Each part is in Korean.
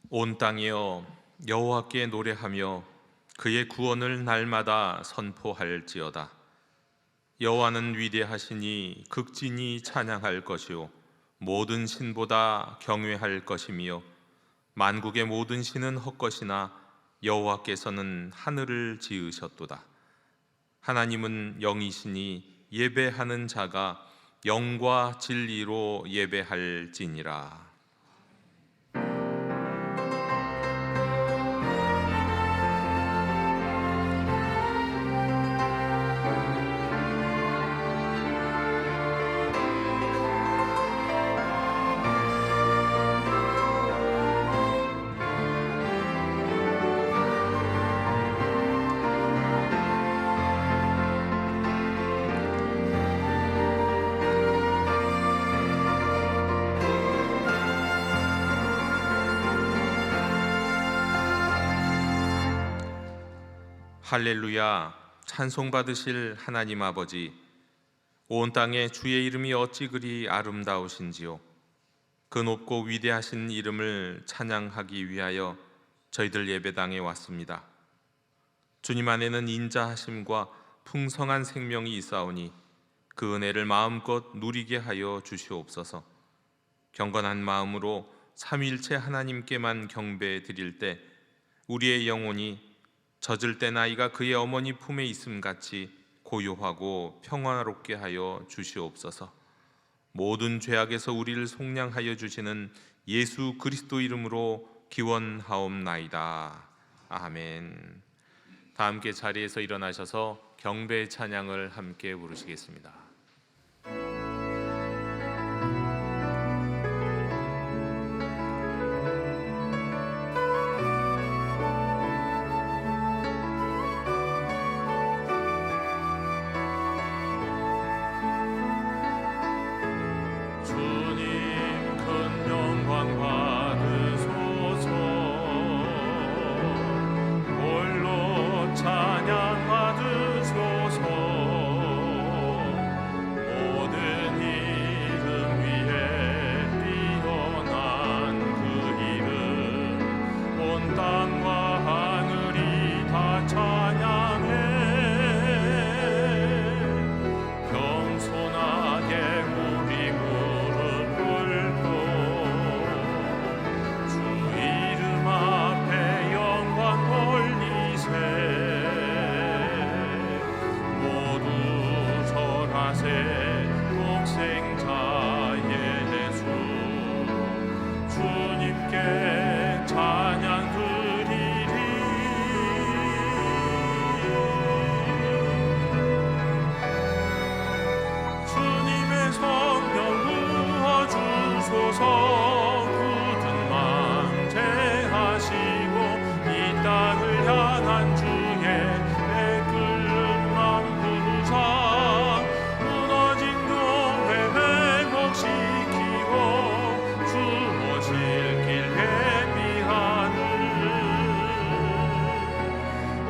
온 땅이여 여호와께 노래하며 그의 구원을 날마다 선포할지어다. 여호와는 위대하시니 극진히 찬양할 것이요 모든 신보다 경외할 것이며 만국의 모든 신은 헛것이나 여호와께서는 하늘을 지으셨도다. 하나님은 영이시니 예배하는 자가 영과 진리로 예배할지니라. 할렐루야. 찬송 받으실 하나님 아버지, 온 땅에 주의 이름이 어찌 그리 아름다우신지요. 그 높고 위대하신 이름을 찬양하기 위하여 저희들 예배당에 왔습니다. 주님 안에는 인자하심과 풍성한 생명이 있사오니 그 은혜를 마음껏 누리게 하여 주시옵소서. 경건한 마음으로 삼위일체 하나님께만 경배 드릴 때 우리의 영혼이 젖을 때 나이가 그의 어머니 품에 있음 같이 고요하고 평화롭게 하여 주시옵소서. 모든 죄악에서 우리를 속량하여 주시는 예수 그리스도 이름으로 기원하옵나이다. 아멘. 다 함께 자리에서 일어나셔서 경배의 찬양을 함께 부르시겠습니다.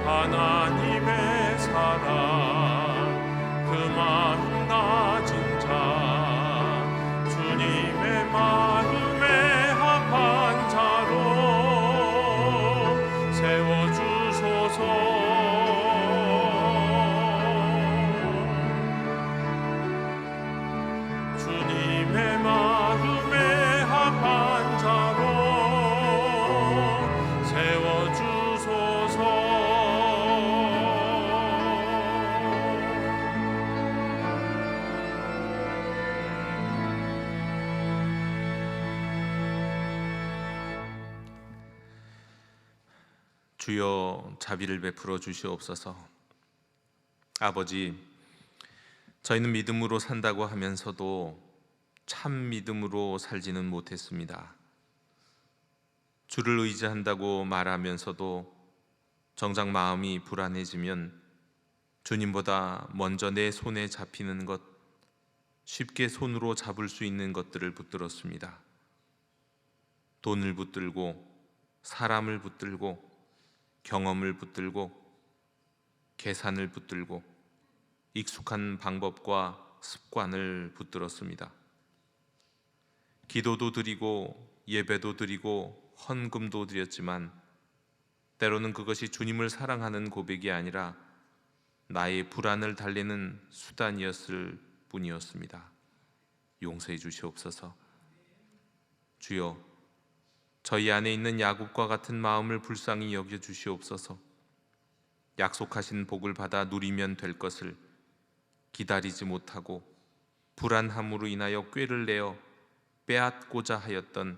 하나님의 사랑 그 마음 다진 자 주님의 마음에 합한 자로 세워주소서. 주님의 마음에 합한 자로 세워주소서. 주여 자비를 베풀어 주시옵소서. 아버지, 저희는 믿음으로 산다고 하면서도 참 믿음으로 살지는 못했습니다. 주를 의지한다고 말하면서도 정작 마음이 불안해지면 주님보다 먼저 내 손에 잡히는 것, 쉽게 손으로 잡을 수 있는 것들을 붙들었습니다. 돈을 붙들고, 사람을 붙들고, 경험을 붙들고, 계산을 붙들고, 익숙한 방법과 습관을 붙들었습니다. 기도도 드리고 예배도 드리고 헌금도 드렸지만 때로는 그것이 주님을 사랑하는 고백이 아니라 나의 불안을 달래는 수단이었을 뿐이었습니다. 용서해 주시옵소서. 주여, 저희 안에 있는 야곱과 같은 마음을 불쌍히 여겨 주시옵소서. 약속하신 복을 받아 누리면 될 것을 기다리지 못하고 불안함으로 인하여 꾀를 내어 빼앗고자 하였던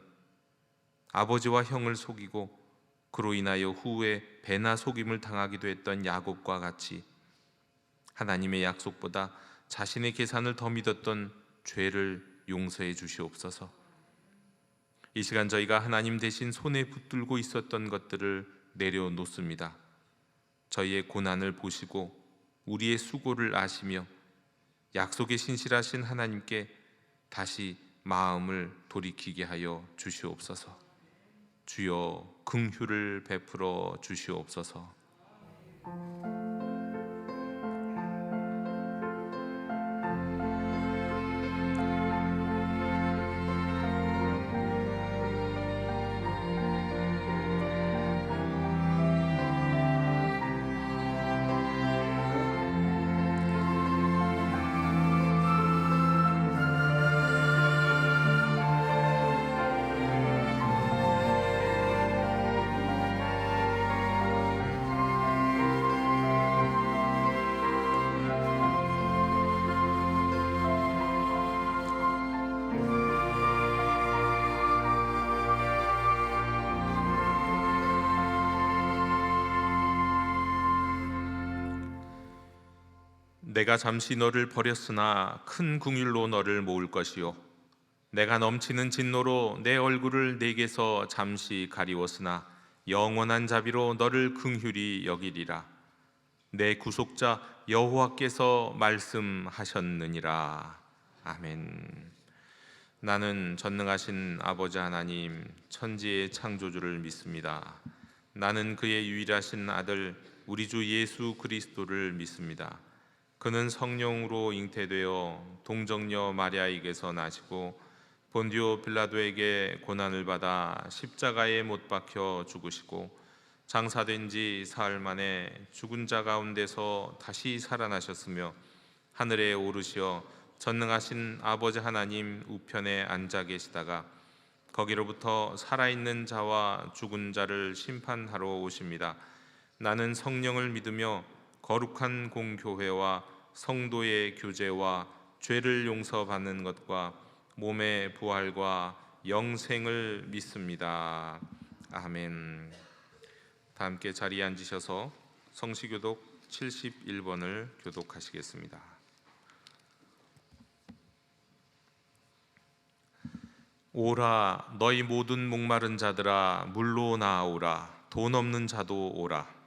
아버지와 형을 속이고 그로 인하여 후에 배나 속임을 당하기도 했던 야곱과 같이 하나님의 약속보다 자신의 계산을 더 믿었던 죄를 용서해 주시옵소서. 이 시간 저희가 하나님 대신 손에 붙들고 있었던 것들을 내려놓습니다. 저희의 고난을 보시고 우리의 수고를 아시며 약속에 신실하신 하나님께 다시 마음을 돌이키게 하여 주시옵소서. 주여, 긍휼을 베풀어 주시옵소서. 내가 잠시 너를 버렸으나 큰 긍휼로 너를 모을 것이요 내가 넘치는 진노로 내 얼굴을 내게서 잠시 가리웠으나 영원한 자비로 너를 긍휼히 여기리라. 내 구속자 여호와께서 말씀하셨느니라. 아멘. 나는 전능하신 아버지 하나님 천지의 창조주를 믿습니다. 나는 그의 유일하신 아들 우리 주 예수 그리스도를 믿습니다. 그는 성령으로 잉태되어 동정녀 마리아에게서 나시고 본디오 빌라도에게 고난을 받아 십자가에 못 박혀 죽으시고 장사된 지 사흘 만에 죽은 자 가운데서 다시 살아나셨으며 하늘에 오르시어 전능하신 아버지 하나님 우편에 앉아 계시다가 거기로부터 살아있는 자와 죽은 자를 심판하러 오십니다. 나는 성령을 믿으며 거룩한 공교회와 성도의 교제와 죄를 용서받는 것과 몸의 부활과 영생을 믿습니다. 아멘. 다 함께 자리에 앉으셔서 성시교독 71번을 교독하시겠습니다. 오라 너희 모든 목마른 자들아 물로 나아오라 돈 없는 자도 오라.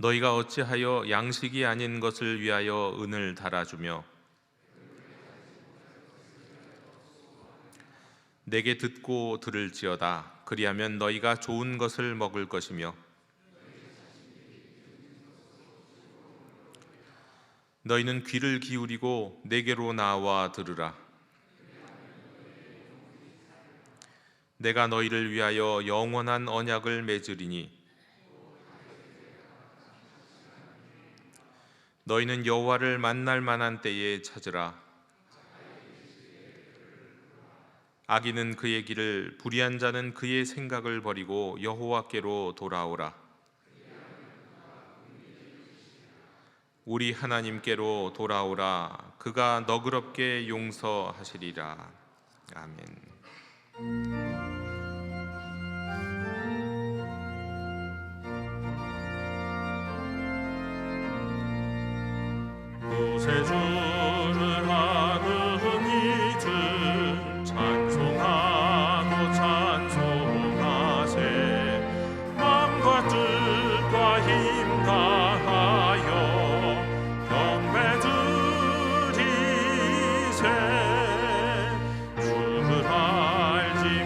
너희가 어찌하여 양식이 아닌 것을 위하여 은을 달아주며 내게 듣고 들을지어다. 그리하면 너희가 좋은 것을 먹을 것이며 너희는 귀를 기울이고 내게로 나와 들으라. 내가 너희를 위하여 영원한 언약을 맺으리니 너희는 여호와를 만날 만한 때에 찾으라. 악인은 그의 길을 불의한 자는 그의 생각을 버리고 여호와께로 돌아오라. 우리 하나님께로 돌아오라. 그가 너그럽게 용서하시리라. 아멘. 구세주를 아는 이들 찬송하고 찬송하세. 마음과 뜻과 힘 다하여 경배 드리세. 주를 알지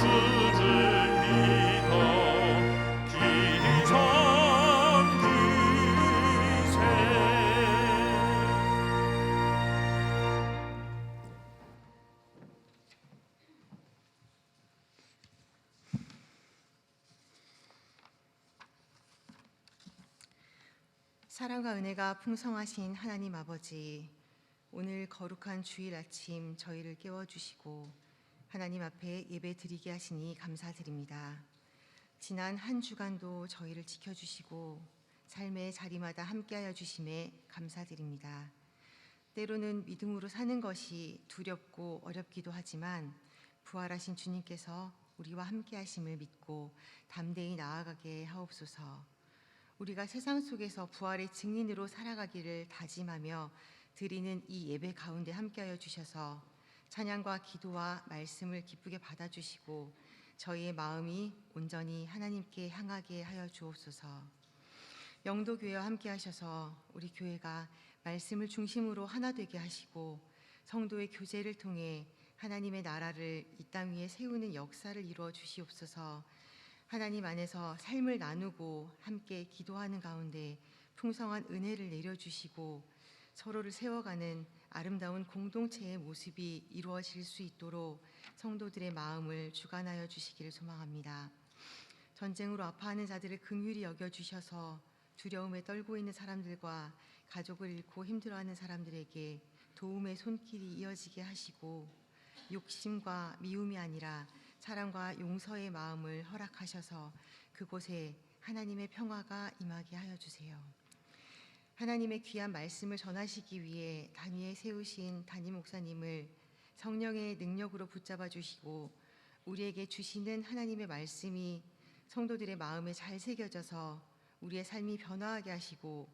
주를 믿어 기성기세 사랑과 은혜가 풍성하신 하나님 아버지, 오늘 거룩한 주일 아침 저희를 깨워주시고 하나님 앞에 예배 드리게 하시니 감사드립니다. 지난 한 주간도 저희를 지켜주시고 삶의 자리마다 함께하여 주심에 감사드립니다. 때로는 믿음으로 사는 것이 두렵고 어렵기도 하지만 부활하신 주님께서 우리와 함께하심을 믿고 담대히 나아가게 하옵소서. 우리가 세상 속에서 부활의 증인으로 살아가기를 다짐하며 드리는 이 예배 가운데 함께하여 주셔서 찬양과 기도와 말씀을 기쁘게 받아주시고 저희의 마음이 온전히 하나님께 향하게 하여 주옵소서. 영도교회와 함께하셔서 우리 교회가 말씀을 중심으로 하나 되게 하시고 성도의 교제를 통해 하나님의 나라를 이 땅 위에 세우는 역사를 이루어 주시옵소서. 하나님 안에서 삶을 나누고 함께 기도하는 가운데 풍성한 은혜를 내려주시고 서로를 세워가는 아름다운 공동체의 모습이 이루어질 수 있도록 성도들의 마음을 주관하여 주시기를 소망합니다. 전쟁으로 아파하는 자들을 긍휼히 여겨주셔서 두려움에 떨고 있는 사람들과 가족을 잃고 힘들어하는 사람들에게 도움의 손길이 이어지게 하시고 욕심과 미움이 아니라 사랑과 용서의 마음을 허락하셔서 그곳에 하나님의 평화가 임하게 하여 주세요. 하나님의 귀한 말씀을 전하시기 위해 단위에 세우신 담임 목사님을 성령의 능력으로 붙잡아 주시고 우리에게 주시는 하나님의 말씀이 성도들의 마음에 잘 새겨져서 우리의 삶이 변화하게 하시고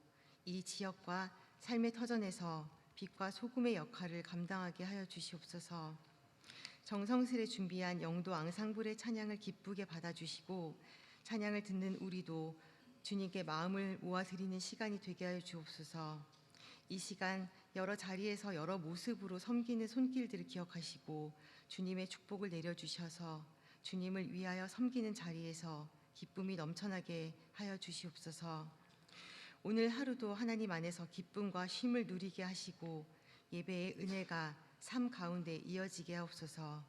이 지역과 삶의 터전에서 빛과 소금의 역할을 감당하게 하여 주시옵소서. 정성스레 준비한 영도 앙상블의 찬양을 기쁘게 받아주시고 찬양을 듣는 우리도 주님께 마음을 모아 드리는 시간이 되게 하여 주옵소서. 이 시간 여러 자리에서 여러 모습으로 섬기는 손길들을 기억하시고 주님의 축복을 내려주셔서 주님을 위하여 섬기는 자리에서 기쁨이 넘쳐나게 하여 주시옵소서. 오늘 하루도 하나님 안에서 기쁨과 쉼을 누리게 하시고 예배의 은혜가 삶 가운데 이어지게 하옵소서.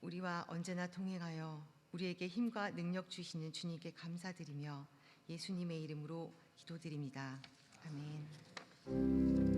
우리와 언제나 동행하여 우리에게 힘과 능력 주시는 주님께 감사드리며 예수님의 이름으로 기도드립니다. 아멘.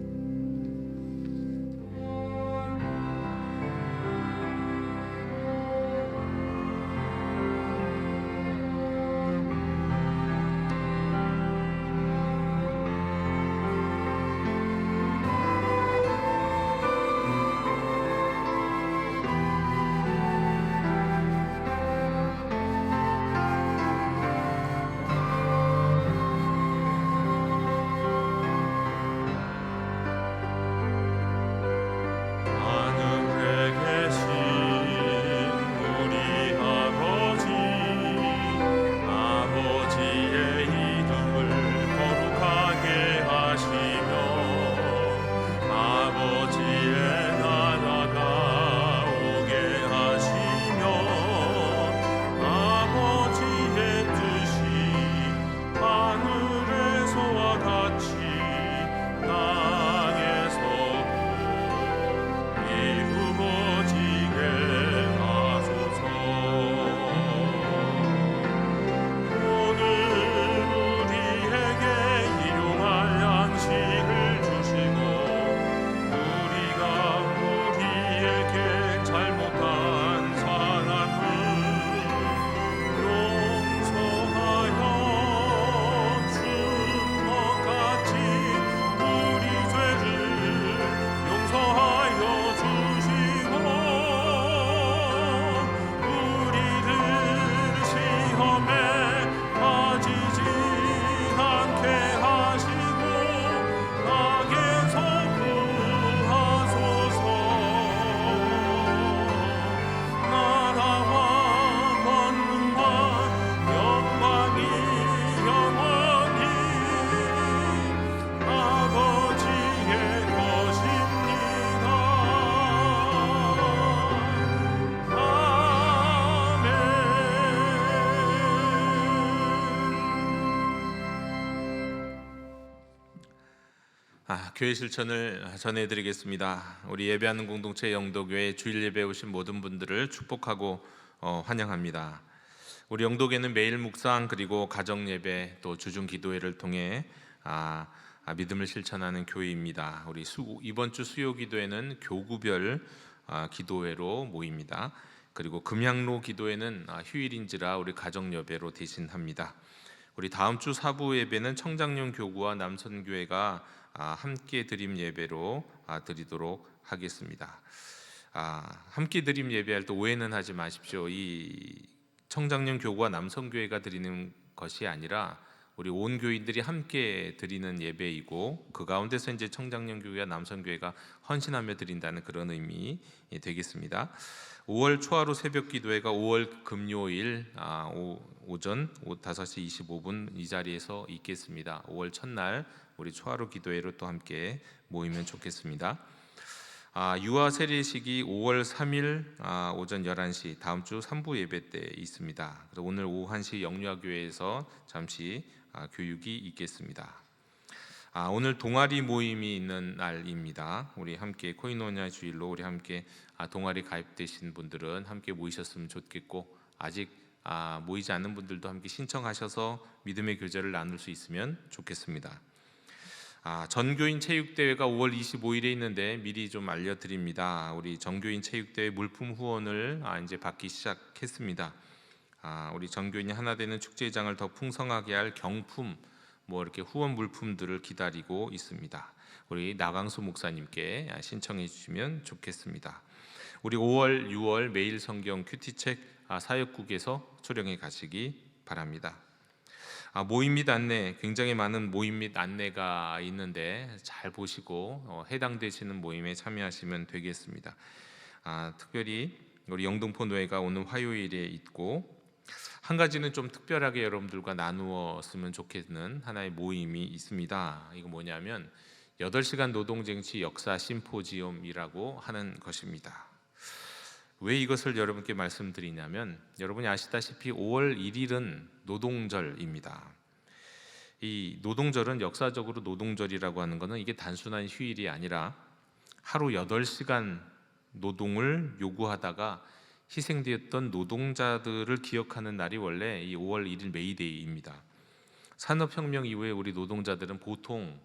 교회 실천을 전해드리겠습니다. 우리 예배하는 공동체 영도교회 주일 예배 오신 모든 분들을 축복하고 환영합니다. 우리 영도교회는 매일 묵상 그리고 가정 예배 또 주중 기도회를 통해 믿음을 실천하는 교회입니다. 우리 이번 주 수요 기도회는 교구별 기도회로 모입니다. 그리고 금양로 기도회는 휴일인지라 우리 가정 예배로 대신합니다. 우리 다음 주 사부 예배는 청장용 교구와 남선교회가 함께 드림 예배로 드리도록 하겠습니다. 함께 드림 예배할 때 오해는 하지 마십시오. 이 청장용 교구와 남선교회가 드리는 것이 아니라 우리 온 교인들이 함께 드리는 예배이고 그 가운데서 이제 청장용 교회와 남선교회가 헌신하며 드린다는 그런 의미 되겠습니다. 5월 초하루 새벽 기도회가 5월 금요일 오전 5시 25분 이 자리에서 있겠습니다. 5월 첫날 우리 초하루 기도회로 또 함께 모이면 좋겠습니다. 유아 세례식이 5월 3일 오전 11시 다음 주 3부 예배 때 있습니다. 그래서 오늘 오후 1시 영유아교회에서 잠시 교육이 있겠습니다. 오늘 동아리 모임이 있는 날입니다. 우리 함께 코이노냐 주일로 우리 함께 동아리 가입되신 분들은 함께 모이셨으면 좋겠고 아직 모이지 않는 분들도 함께 신청하셔서 믿음의 교제를 나눌 수 있으면 좋겠습니다. 전교인 체육대회가 5월 25일에 있는데 미리 좀 알려드립니다. 우리 전교인 체육대회 물품 후원을 이제 받기 시작했습니다. 우리 전교인이 하나 되는 축제장을 더 풍성하게 할 경품 이렇게 후원 물품들을 기다리고 있습니다. 우리 나강수 목사님께 신청해 주시면 좋겠습니다. 우리 5월, 6월 매일 성경 큐티책 사역국에서 초령해 가시기 바랍니다. 모임 및 안내, 굉장히 많은 모임 및 안내가 있는데 잘 보시고 해당되시는 모임에 참여하시면 되겠습니다. 특별히 우리 영등포 노회가 오는 화요일에 있고 한 가지는 좀 특별하게 여러분들과 나누었으면 좋겠는 하나의 모임이 있습니다. 이거 뭐냐면 8시간 노동쟁취 역사 심포지움이라고 하는 것입니다. 왜 이것을 여러분께 말씀드리냐면 여러분이 아시다시피 5월 1일은 노동절입니다. 이 노동절은 역사적으로 노동절이라고 하는 것은 이게 단순한 휴일이 아니라 하루 8시간 노동을 요구하다가 희생되었던 노동자들을 기억하는 날이 원래 이 5월 1일 메이데이입니다. 산업혁명 이후에 우리 노동자들은 보통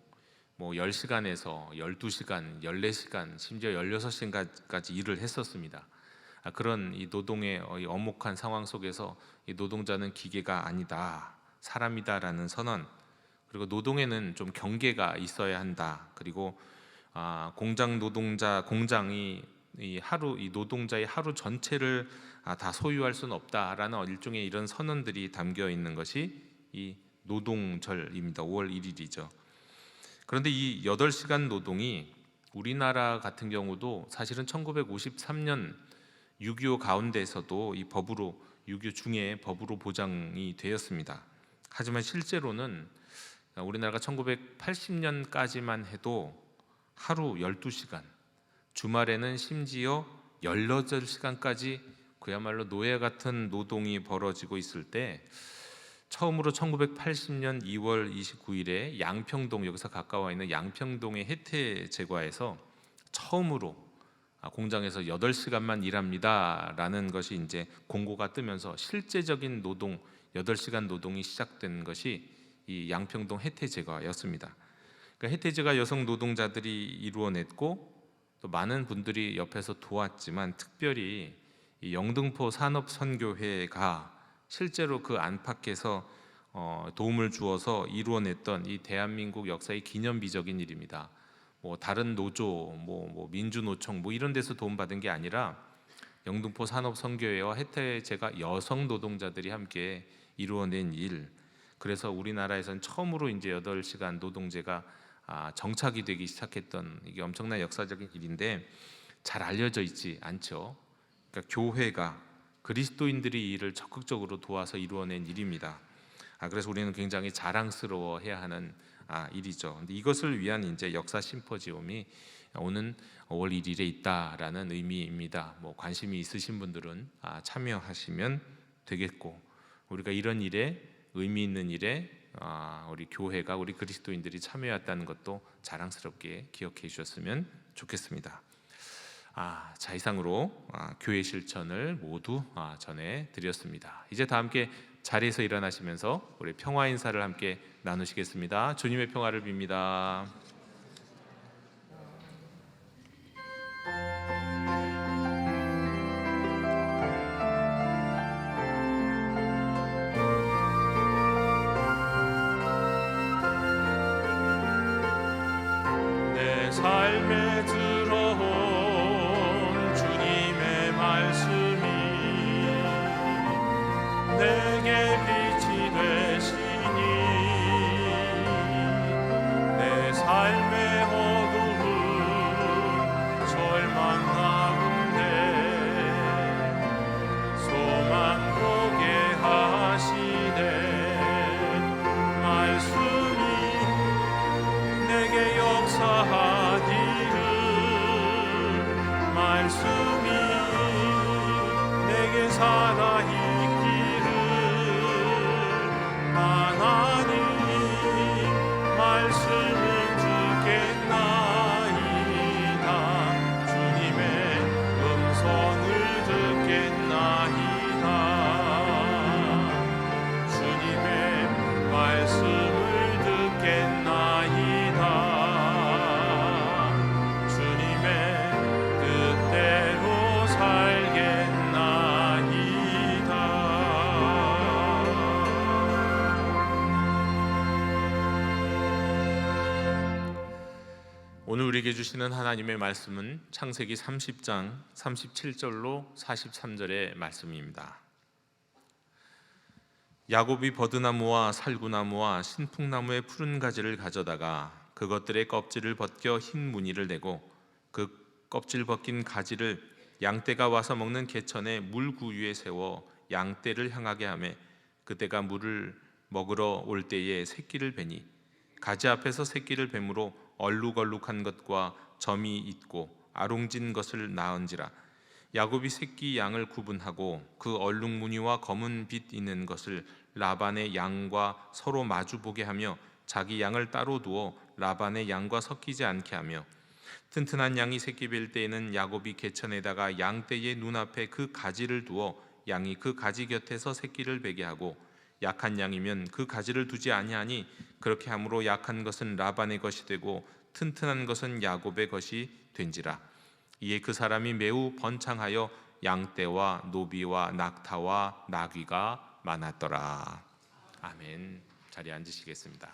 10시간에서 12시간, 14시간, 심지어 16시간까지 일을 했었습니다. 그런 이 노동의 엄혹한 상황 속에서 이 노동자는 기계가 아니다, 사람이다라는 선언, 그리고 노동에는 좀 경계가 있어야 한다. 그리고 공장이 이 노동자의 하루 전체를 다 소유할 수는 없다라는 일종의 이런 선언들이 담겨 있는 것이 이 노동절입니다. 5월 1일이죠. 그런데 이 8시간 노동이 우리나라 같은 경우도 사실은 1953년 6.25 가운데에서도 이 법으로 6.25 중에 법으로 보장이 되었습니다. 하지만 실제로는 우리나라가 1980년까지만 해도 하루 12시간, 주말에는 심지어 18시간까지 그야말로 노예 같은 노동이 벌어지고 있을 때 처음으로 1980년 2월 29일에 양평동, 여기서 가까워 있는 양평동의 해태제과에서 처음으로 공장에서 8시간만 일합니다라는 것이 이제 공고가 뜨면서 실제적인 노동 8시간 노동이 시작된 것이 이 양평동 해태제과였습니다. 그러니까 해태제과 여성 노동자들이 이루어냈고 또 많은 분들이 옆에서 도왔지만 특별히 이 영등포 산업선교회가 실제로 그 안팎에서 도움을 주어서 이루어냈던 이 대한민국 역사의 기념비적인 일입니다. 다른 노조, 민주노총 이런 데서 도움받은 게 아니라 영등포 산업선교회와 해태제과 여성 노동자들이 함께 이루어낸 일. 그래서 우리나라에서는 처음으로 이제 8시간 노동제가 정착이 되기 시작했던 이게 엄청난 역사적인 일인데 잘 알려져 있지 않죠. 그러니까 교회가 그리스도인들이 이 일을 적극적으로 도와서 이루어낸 일입니다. 그래서 우리는 굉장히 자랑스러워해야 하는 일이죠. 근데 이것을 위한 이제 역사 심포지움이 오는 5월 1일에 있다라는 의미입니다. 관심이 있으신 분들은 참여하시면 되겠고 우리가 이런 일에 의미 있는 일에 우리 교회가 우리 그리스도인들이 참여했다는 것도 자랑스럽게 기억해 주셨으면 좋겠습니다. 자, 이상으로 교회 실천을 모두 전해 드렸습니다. 이제 다 함께 자리에서 일어나시면서 우리 평화 인사를 함께 나누시겠습니다. 주님의 평화를 빕니다. 내 삶에 들어온 주님의 말씀이 내게 빛이 되시니 내 삶의 어두운 절망 가운데 소망 보게 하시네. 말씀이 내게 역사하기를, 말씀이 내게 살아있기를, 하나님 말씀을 듣겠나이다. 주님의 음성을 듣겠나이다. 주님의 말씀을 듣겠나이다. 주님의 뜻대로 살겠나이다. 오늘 우리에게 주시는 하나님의 말씀은 창세기 30장 37절로 43절의 말씀입니다. 야곱이 버드나무와 살구나무와 신풍나무의 푸른 가지를 가져다가 그것들의 껍질을 벗겨 흰 무늬를 내고 그 껍질 벗긴 가지를 양떼가 와서 먹는 개천의 물구유에 세워 양떼를 향하게 하매 그떼가 물을 먹으러 올 때에 새끼를 베니 가지 앞에서 새끼를 뱀으로 얼룩얼룩한 것과 점이 있고 아롱진 것을 낳은지라. 야곱이 새끼 양을 구분하고 그 얼룩무늬와 검은 빛 있는 것을 라반의 양과 서로 마주 보게 하며 자기 양을 따로 두어 라반의 양과 섞이지 않게 하며 튼튼한 양이 새끼 뵐 때에는 야곱이 개천에다가 양떼의 눈앞에 그 가지를 두어 양이 그 가지 곁에서 새끼를 베게 하고 약한 양이면 그 가지를 두지 아니하니 그렇게 함으로 약한 것은 라반의 것이 되고 튼튼한 것은 야곱의 것이 된지라. 이에 그 사람이 매우 번창하여 양떼와 노비와 낙타와 나귀가 많았더라. 아멘. 자리에 앉으시겠습니다.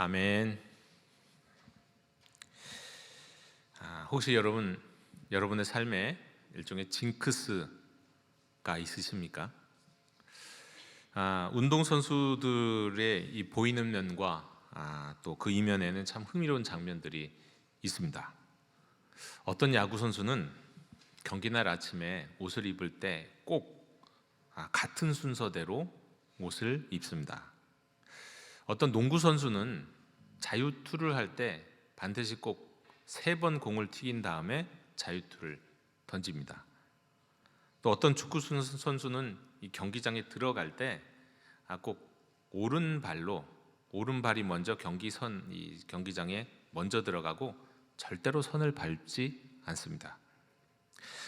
아멘. 혹시 여러분의 삶에 일종의 징크스가 있으십니까? 운동 선수들의 이 보이는 면과 또 그 이면에는 참 흥미로운 장면들이 있습니다. 어떤 야구 선수는 경기날 아침에 옷을 입을 때 꼭 같은 순서대로 옷을 입습니다. 어떤 농구 선수는 자유투를 할 때 반드시 꼭 3번 공을 튀긴 다음에 자유투를 던집니다. 또 어떤 축구 선수는 이 경기장에 들어갈 때 꼭 오른발이 먼저 이 경기장에 먼저 들어가고 절대로 선을 밟지 않습니다.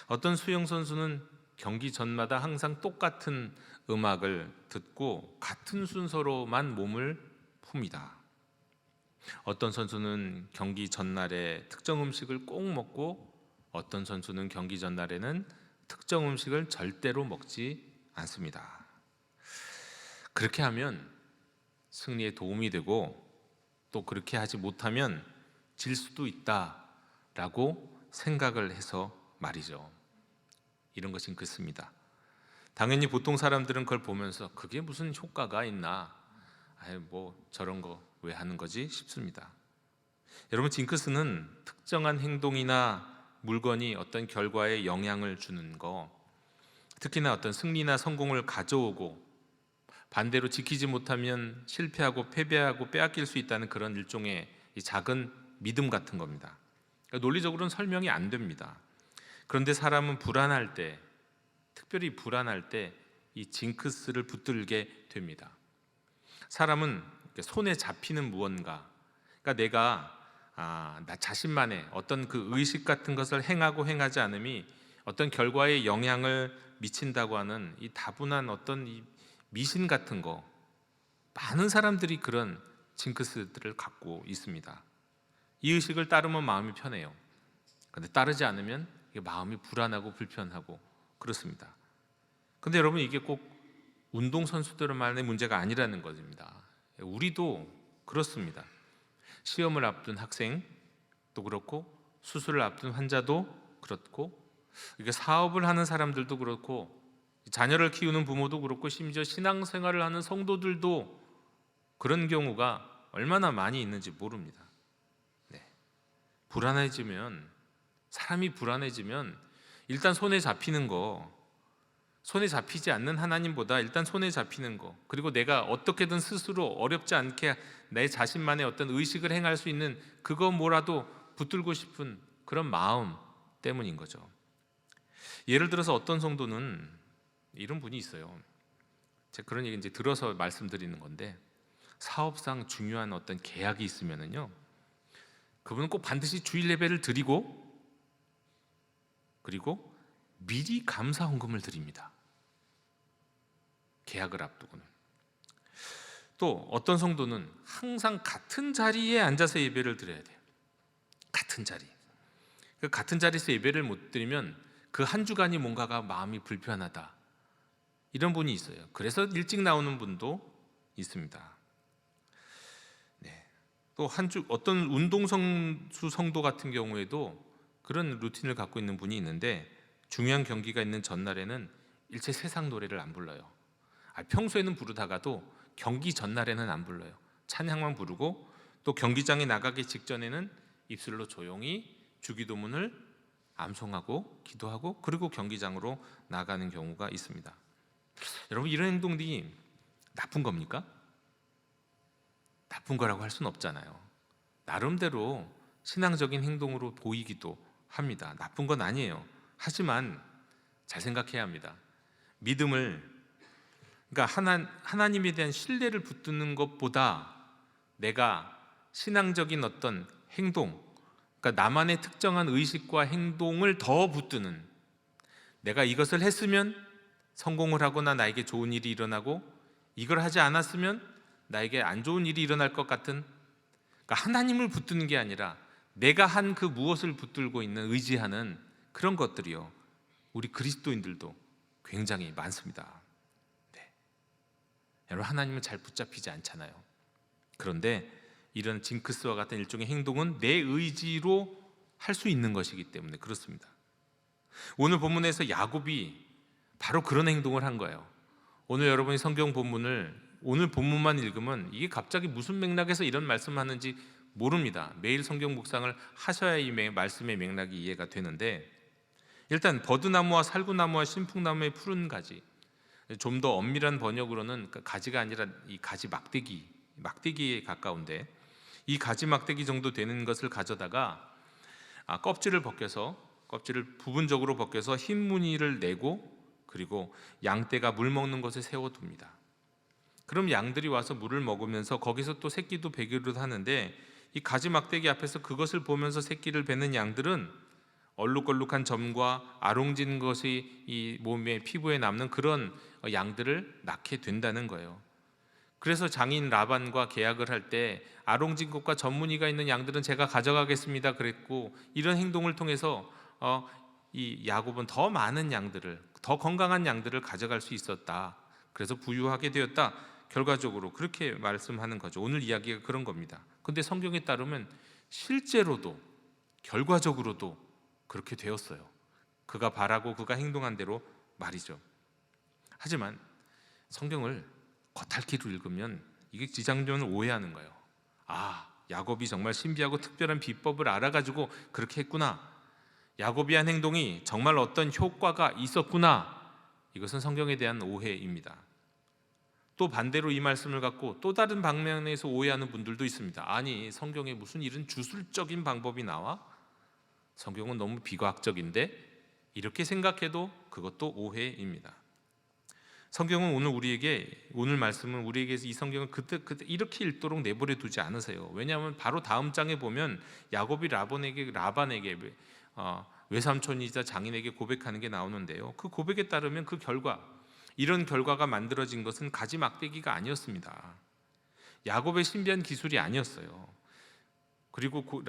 어떤 수영 선수는 경기 전마다 항상 똑같은 음악을 듣고 같은 순서로만 몸을 풉니다. 어떤 선수는 경기 전날에 특정 음식을 꼭 먹고 어떤 선수는 경기 전날에는 특정 음식을 절대로 먹지 않습니다. 그렇게 하면 승리에 도움이 되고 또 그렇게 하지 못하면 질 수도 있다라고 생각을 해서 말이죠. 이런 것이 징크스입니다. 당연히 보통 사람들은 그걸 보면서 그게 무슨 효과가 있나, 뭐 저런 거 왜 하는 거지 싶습니다. 여러분, 징크스는 특정한 행동이나 물건이 어떤 결과에 영향을 주는 거, 특히나 어떤 승리나 성공을 가져오고 반대로 지키지 못하면 실패하고 패배하고 빼앗길 수 있다는 그런 일종의 이 작은 믿음 같은 겁니다. 그러니까 논리적으로는 설명이 안 됩니다. 그런데 사람은 특별히 불안할 때 이 징크스를 붙들게 됩니다. 사람은 손에 잡히는 무언가, 그러니까 내가 나 자신만의 어떤 그 의식 같은 것을 행하고 행하지 않음이 어떤 결과에 영향을 미친다고 하는 이 다분한 어떤 이 미신 같은 거, 많은 사람들이 그런 징크스들을 갖고 있습니다. 이 의식을 따르면 마음이 편해요. 그런데 따르지 않으면 마음이 불안하고 불편하고 그렇습니다. 근데 여러분, 이게 꼭 운동선수들만의 문제가 아니라는 것입니다. 우리도 그렇습니다. 시험을 앞둔 학생도 그렇고 수술을 앞둔 환자도 그렇고 사업을 하는 사람들도 그렇고 자녀를 키우는 부모도 그렇고 심지어 신앙생활을 하는 성도들도 그런 경우가 얼마나 많이 있는지 모릅니다. 사람이 불안해지면 일단 손에 잡히지 않는 하나님보다 일단 손에 잡히는 거, 그리고 내가 어떻게든 스스로 어렵지 않게 내 자신만의 어떤 의식을 행할 수 있는 그거 뭐라도 붙들고 싶은 그런 마음 때문인 거죠. 예를 들어서 어떤 성도는 이런 분이 있어요. 제가 그런 얘기 이제 들어서 말씀드리는 건데, 사업상 중요한 어떤 계약이 있으면은요, 그분은 꼭 반드시 주일 예배를 드리고 그리고 미리 감사 헌금을 드립니다. 계약을 앞두고는. 또 어떤 성도는 항상 같은 자리에 앉아서 예배를 드려야 돼요. 같은 자리. 그 같은 자리에서 예배를 못 드리면 그 한 주간이 뭔가가 마음이 불편하다, 이런 분이 있어요. 그래서 일찍 나오는 분도 있습니다. 또 어떤 운동선수 성도 같은 경우에도 그런 루틴을 갖고 있는 분이 있는데, 중요한 경기가 있는 전날에는 일체 세상 노래를 안 불러요. 평소에는 부르다가도 경기 전날에는 안 불러요. 찬양만 부르고, 또 경기장에 나가기 직전에는 입술로 조용히 주기도문을 암송하고 기도하고 그리고 경기장으로 나가는 경우가 있습니다. 여러분, 이런 행동이 나쁜 겁니까? 나쁜 거라고 할 수는 없잖아요. 나름대로 신앙적인 행동으로 보이기도 합니다. 나쁜 건 아니에요. 하지만 잘 생각해야 합니다. 믿음을, 그러니까 하나님에 대한 신뢰를 붙드는 것보다 내가 신앙적인 어떤 행동, 그러니까 나만의 특정한 의식과 행동을 더 붙드는, 내가 이것을 했으면 성공을 하거나 나에게 좋은 일이 일어나고 이걸 하지 않았으면 나에게 안 좋은 일이 일어날 것 같은, 그러니까 하나님을 붙드는 게 아니라 내가 한 그 무엇을 붙들고 있는, 의지하는 그런 것들이요, 우리 그리스도인들도 굉장히 많습니다. 여러분, 하나님은 잘 붙잡히지 않잖아요. 그런데 이런 징크스와 같은 일종의 행동은 내 의지로 할 수 있는 것이기 때문에 그렇습니다. 오늘 본문에서 야곱이 바로 그런 행동을 한 거예요. 오늘 여러분이 성경 본문을 오늘 본문만 읽으면 이게 갑자기 무슨 맥락에서 이런 말씀을 하는지 모릅니다. 매일 성경 묵상을 하셔야 이 말씀의 맥락이 이해가 되는데, 일단 버드나무와 살구나무와 신풍나무의 푸른 가지, 좀 더 엄밀한 번역으로는 가지가 아니라 이 가지 막대기에 가까운데, 이 가지 막대기 정도 되는 것을 가져다가 껍질을 부분적으로 벗겨서 흰 무늬를 내고, 그리고 양떼가 물 먹는 곳에 세워둡니다. 그럼 양들이 와서 물을 먹으면서 거기서 또 새끼도 베기도 하는데, 이 가지 막대기 앞에서 그것을 보면서 새끼를 베는 양들은 얼룩덜룩한 점과 아롱진 것이 이 몸의 피부에 남는 그런 양들을 낳게 된다는 거예요. 그래서 장인 라반과 계약을 할 때 아롱진 것과 점무늬가 있는 양들은 제가 가져가겠습니다 그랬고, 이런 행동을 통해서 이 야곱은 더 많은 양들을, 더 건강한 양들을 가져갈 수 있었다. 그래서 부유하게 되었다. 결과적으로 그렇게 말씀하는 거죠. 오늘 이야기가 그런 겁니다. 근데 성경에 따르면 실제로도 결과적으로도 그렇게 되었어요. 그가 바라고 그가 행동한 대로 말이죠. 하지만 성경을 겉핥기로 읽으면 이게 지장전을 오해하는 거예요. 야곱이 정말 신비하고 특별한 비법을 알아가지고 그렇게 했구나, 야곱이 한 행동이 정말 어떤 효과가 있었구나, 이것은 성경에 대한 오해입니다. 또 반대로 이 말씀을 갖고 또 다른 방면에서 오해하는 분들도 있습니다. 아니, 성경에 무슨 이런 주술적인 방법이 나와? 성경은 너무 비과학적인데? 이렇게 생각해도 그것도 오해입니다. 성경은 오늘 말씀은 우리에게 이 성경을 그때 이렇게 읽도록 내버려 두지 않으세요. 왜냐하면 바로 다음 장에 보면 야곱이 라반에게 외삼촌이자 장인에게 고백하는 게 나오는데요. 그 고백에 따르면 이런 결과가 만들어진 것은 가지 막대기가 아니었습니다. 야곱의 신비한 기술이 아니었어요. 그리고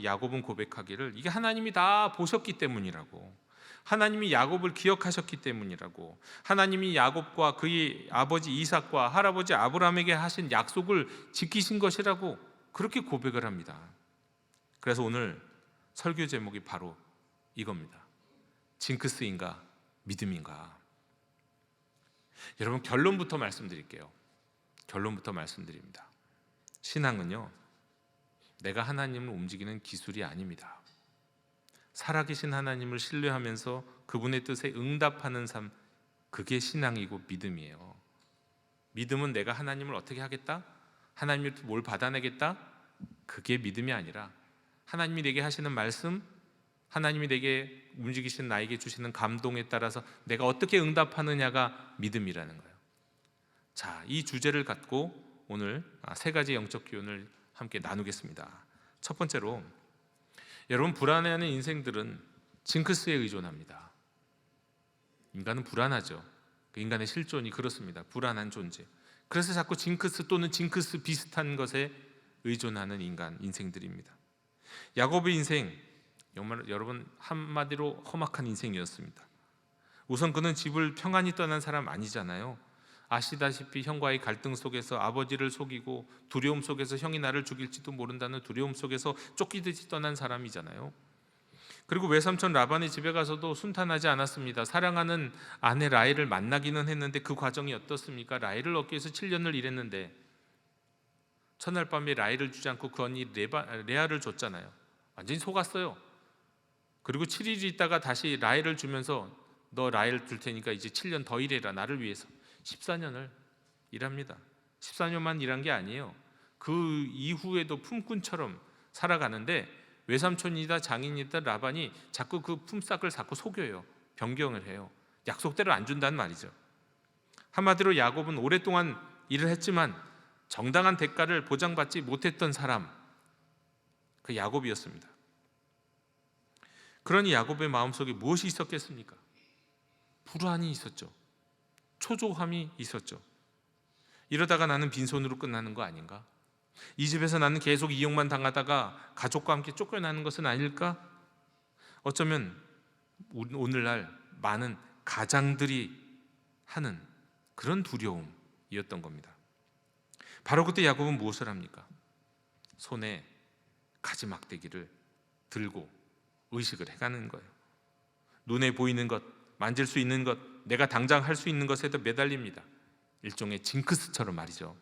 야곱은 고백하기를 이게 하나님이 다 보셨기 때문이라고, 하나님이 야곱을 기억하셨기 때문이라고, 하나님이 야곱과 그의 아버지 이삭과 할아버지 아브라함에게 하신 약속을 지키신 것이라고 그렇게 고백을 합니다. 그래서 오늘 설교 제목이 바로 이겁니다. 징크스인가 믿음인가. 여러분, 결론부터 말씀드릴게요. 결론부터 말씀드립니다. 신앙은요, 내가 하나님을 움직이는 기술이 아닙니다. 살아계신 하나님을 신뢰하면서 그분의 뜻에 응답하는 삶, 그게 신앙이고 믿음이에요. 믿음은 내가 하나님을 어떻게 하겠다? 하나님이 뭘 받아내겠다? 그게 믿음이 아니라 하나님이 내게 하시는 말씀, 하나님이 내게 움직이신 나에게 주시는 감동에 따라서 내가 어떻게 응답하느냐가 믿음이라는 거예요. 자, 이 주제를 갖고 오늘 세 가지 영적 기운을 함께 나누겠습니다. 첫 번째로, 여러분, 불안해하는 인생들은 징크스에 의존합니다. 인간은 불안하죠. 인간의 실존이 그렇습니다. 불안한 존재. 그래서 자꾸 징크스 또는 징크스 비슷한 것에 의존하는 인생들입니다. 야곱의 인생, 정말 여러분 한마디로 험악한 인생이었습니다. 우선 그는 집을 평안히 떠난 사람 아니잖아요. 아시다시피 형과의 갈등 속에서 아버지를 속이고 두려움 속에서 형이 나를 죽일지도 모른다는 두려움 속에서 쫓기듯이 떠난 사람이잖아요. 그리고 외삼촌 라반의 집에 가서도 순탄하지 않았습니다. 사랑하는 아내 라헬을 만나기는 했는데 그 과정이 어떻습니까? 라헬을 얻기 위해서 7년을 일했는데 첫날 밤에 라헬을 주지 않고 그 언니 레아를 줬잖아요. 완전히 속았어요. 그리고 7일 있다가 다시 라헬을 주면서 너 라헬 줄 테니까 이제 7년 더 일해라, 나를 위해서. 14년을 일합니다. 14년만 일한 게 아니에요. 그 이후에도 품꾼처럼 살아가는데 외삼촌이다 장인이다 라반이 자꾸 그 품삯을 자꾸 속여요. 변경을 해요. 약속대로 안 준다는 말이죠. 한마디로 야곱은 오랫동안 일을 했지만 정당한 대가를 보장받지 못했던 사람, 그 야곱이었습니다. 그러니 야곱의 마음속에 무엇이 있었겠습니까? 불안이 있었죠. 초조함이 있었죠. 이러다가 나는 빈손으로 끝나는 거 아닌가? 이 집에서 나는 계속 이용만 당하다가 가족과 함께 쫓겨나는 것은 아닐까? 어쩌면 오늘날 많은 가장들이 하는 그런 두려움이었던 겁니다. 바로 그때 야곱은 무엇을 합니까? 손에 가지 막대기를 들고 의식을 해가는 거예요. 눈에 보이는 것, 만질 수 있는 것, 내가 당장 할 수 있는 것에도 매달립니다. 일종의 징크스처럼 말이죠.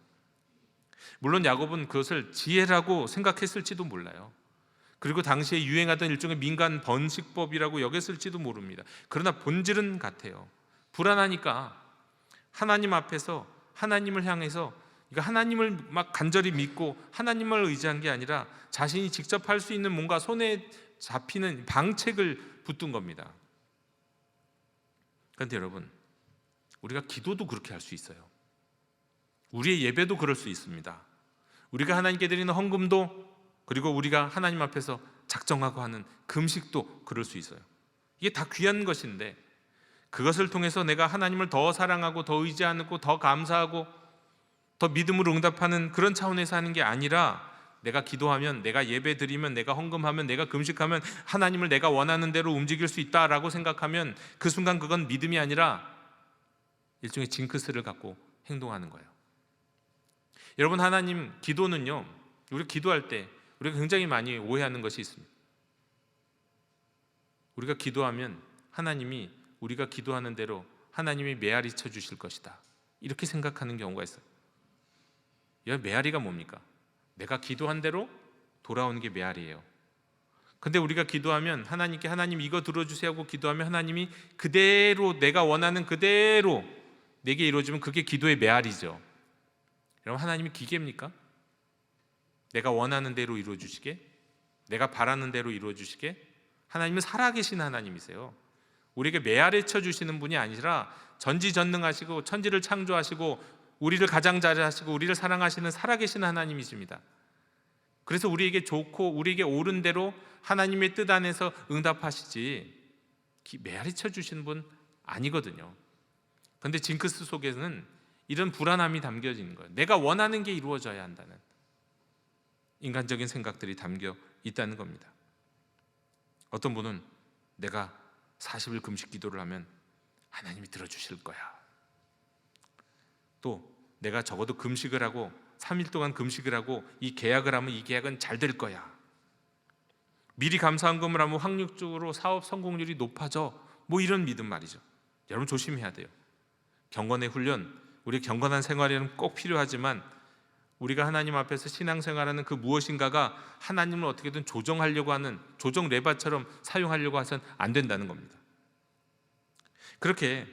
물론 야곱은 그것을 지혜라고 생각했을지도 몰라요. 그리고 당시에 유행하던 일종의 민간 번식법이라고 여겼을지도 모릅니다. 그러나 본질은 같아요. 불안하니까 하나님 앞에서 하나님을 향해서 하나님을 막 간절히 믿고 하나님을 의지한 게 아니라 자신이 직접 할 수 있는 뭔가 손에 잡히는 방책을 붙든 겁니다. 그런데 여러분, 우리가 기도도 그렇게 할 수 있어요. 우리의 예배도 그럴 수 있습니다. 우리가 하나님께 드리는 헌금도, 그리고 우리가 하나님 앞에서 작정하고 하는 금식도 그럴 수 있어요. 이게 다 귀한 것인데 그것을 통해서 내가 하나님을 더 사랑하고 더 의지하고 더 감사하고 더 믿음으로 응답하는 그런 차원에서 하는 게 아니라, 내가 기도하면, 내가 예배 드리면, 내가 헌금하면, 내가 금식하면 하나님을 내가 원하는 대로 움직일 수 있다라고 생각하면 그 순간 그건 믿음이 아니라 일종의 징크스를 갖고 행동하는 거예요. 여러분, 하나님, 기도는요, 우리가 기도할 때 우리가 굉장히 많이 오해하는 것이 있습니다. 우리가 기도하면 하나님이 우리가 기도하는 대로 하나님이 메아리 쳐주실 것이다, 이렇게 생각하는 경우가 있어요. 메아리가 뭡니까? 내가 기도한 대로 돌아오는 게 메아리예요. 근데 우리가 기도하면 하나님께, 하나님 이거 들어주세요 하고 기도하면 하나님이 그대로, 내가 원하는 그대로 내게 이루어지면 그게 기도의 메아리죠. 여러분, 하나님이 기계입니까? 내가 원하는 대로 이루어주시게, 내가 바라는 대로 이루어주시게? 하나님은 살아계신 하나님이세요. 우리에게 메아리 쳐주시는 분이 아니라 전지전능하시고 천지를 창조하시고 우리를 가장자리하시고 우리를 사랑하시는 살아계신 하나님이십니다. 그래서 우리에게 좋고 우리에게 옳은 대로 하나님의 뜻 안에서 응답하시지 메아리 쳐주시는 분 아니거든요. 그런데 징크스 속에는 이런 불안함이 담겨지는 거예요. 내가 원하는 게 이루어져야 한다는 인간적인 생각들이 담겨 있다는 겁니다. 어떤 분은 내가 40일 금식 기도를 하면 하나님이 들어주실 거야. 또 내가 적어도 금식을 하고 3일 동안 금식을 하고 이 계약을 하면 이 계약은 잘 될 거야. 미리 감사헌금을 하면 확률적으로 사업 성공률이 높아져. 뭐 이런 믿음 말이죠. 여러분, 조심해야 돼요. 경건의 훈련, 우리 경건한 생활에는 꼭 필요하지만 우리가 하나님 앞에서 신앙생활하는 그 무엇인가가 하나님을 어떻게든 조정하려고 하는 조정 레바처럼 사용하려고 해서는 안 된다는 겁니다. 그렇게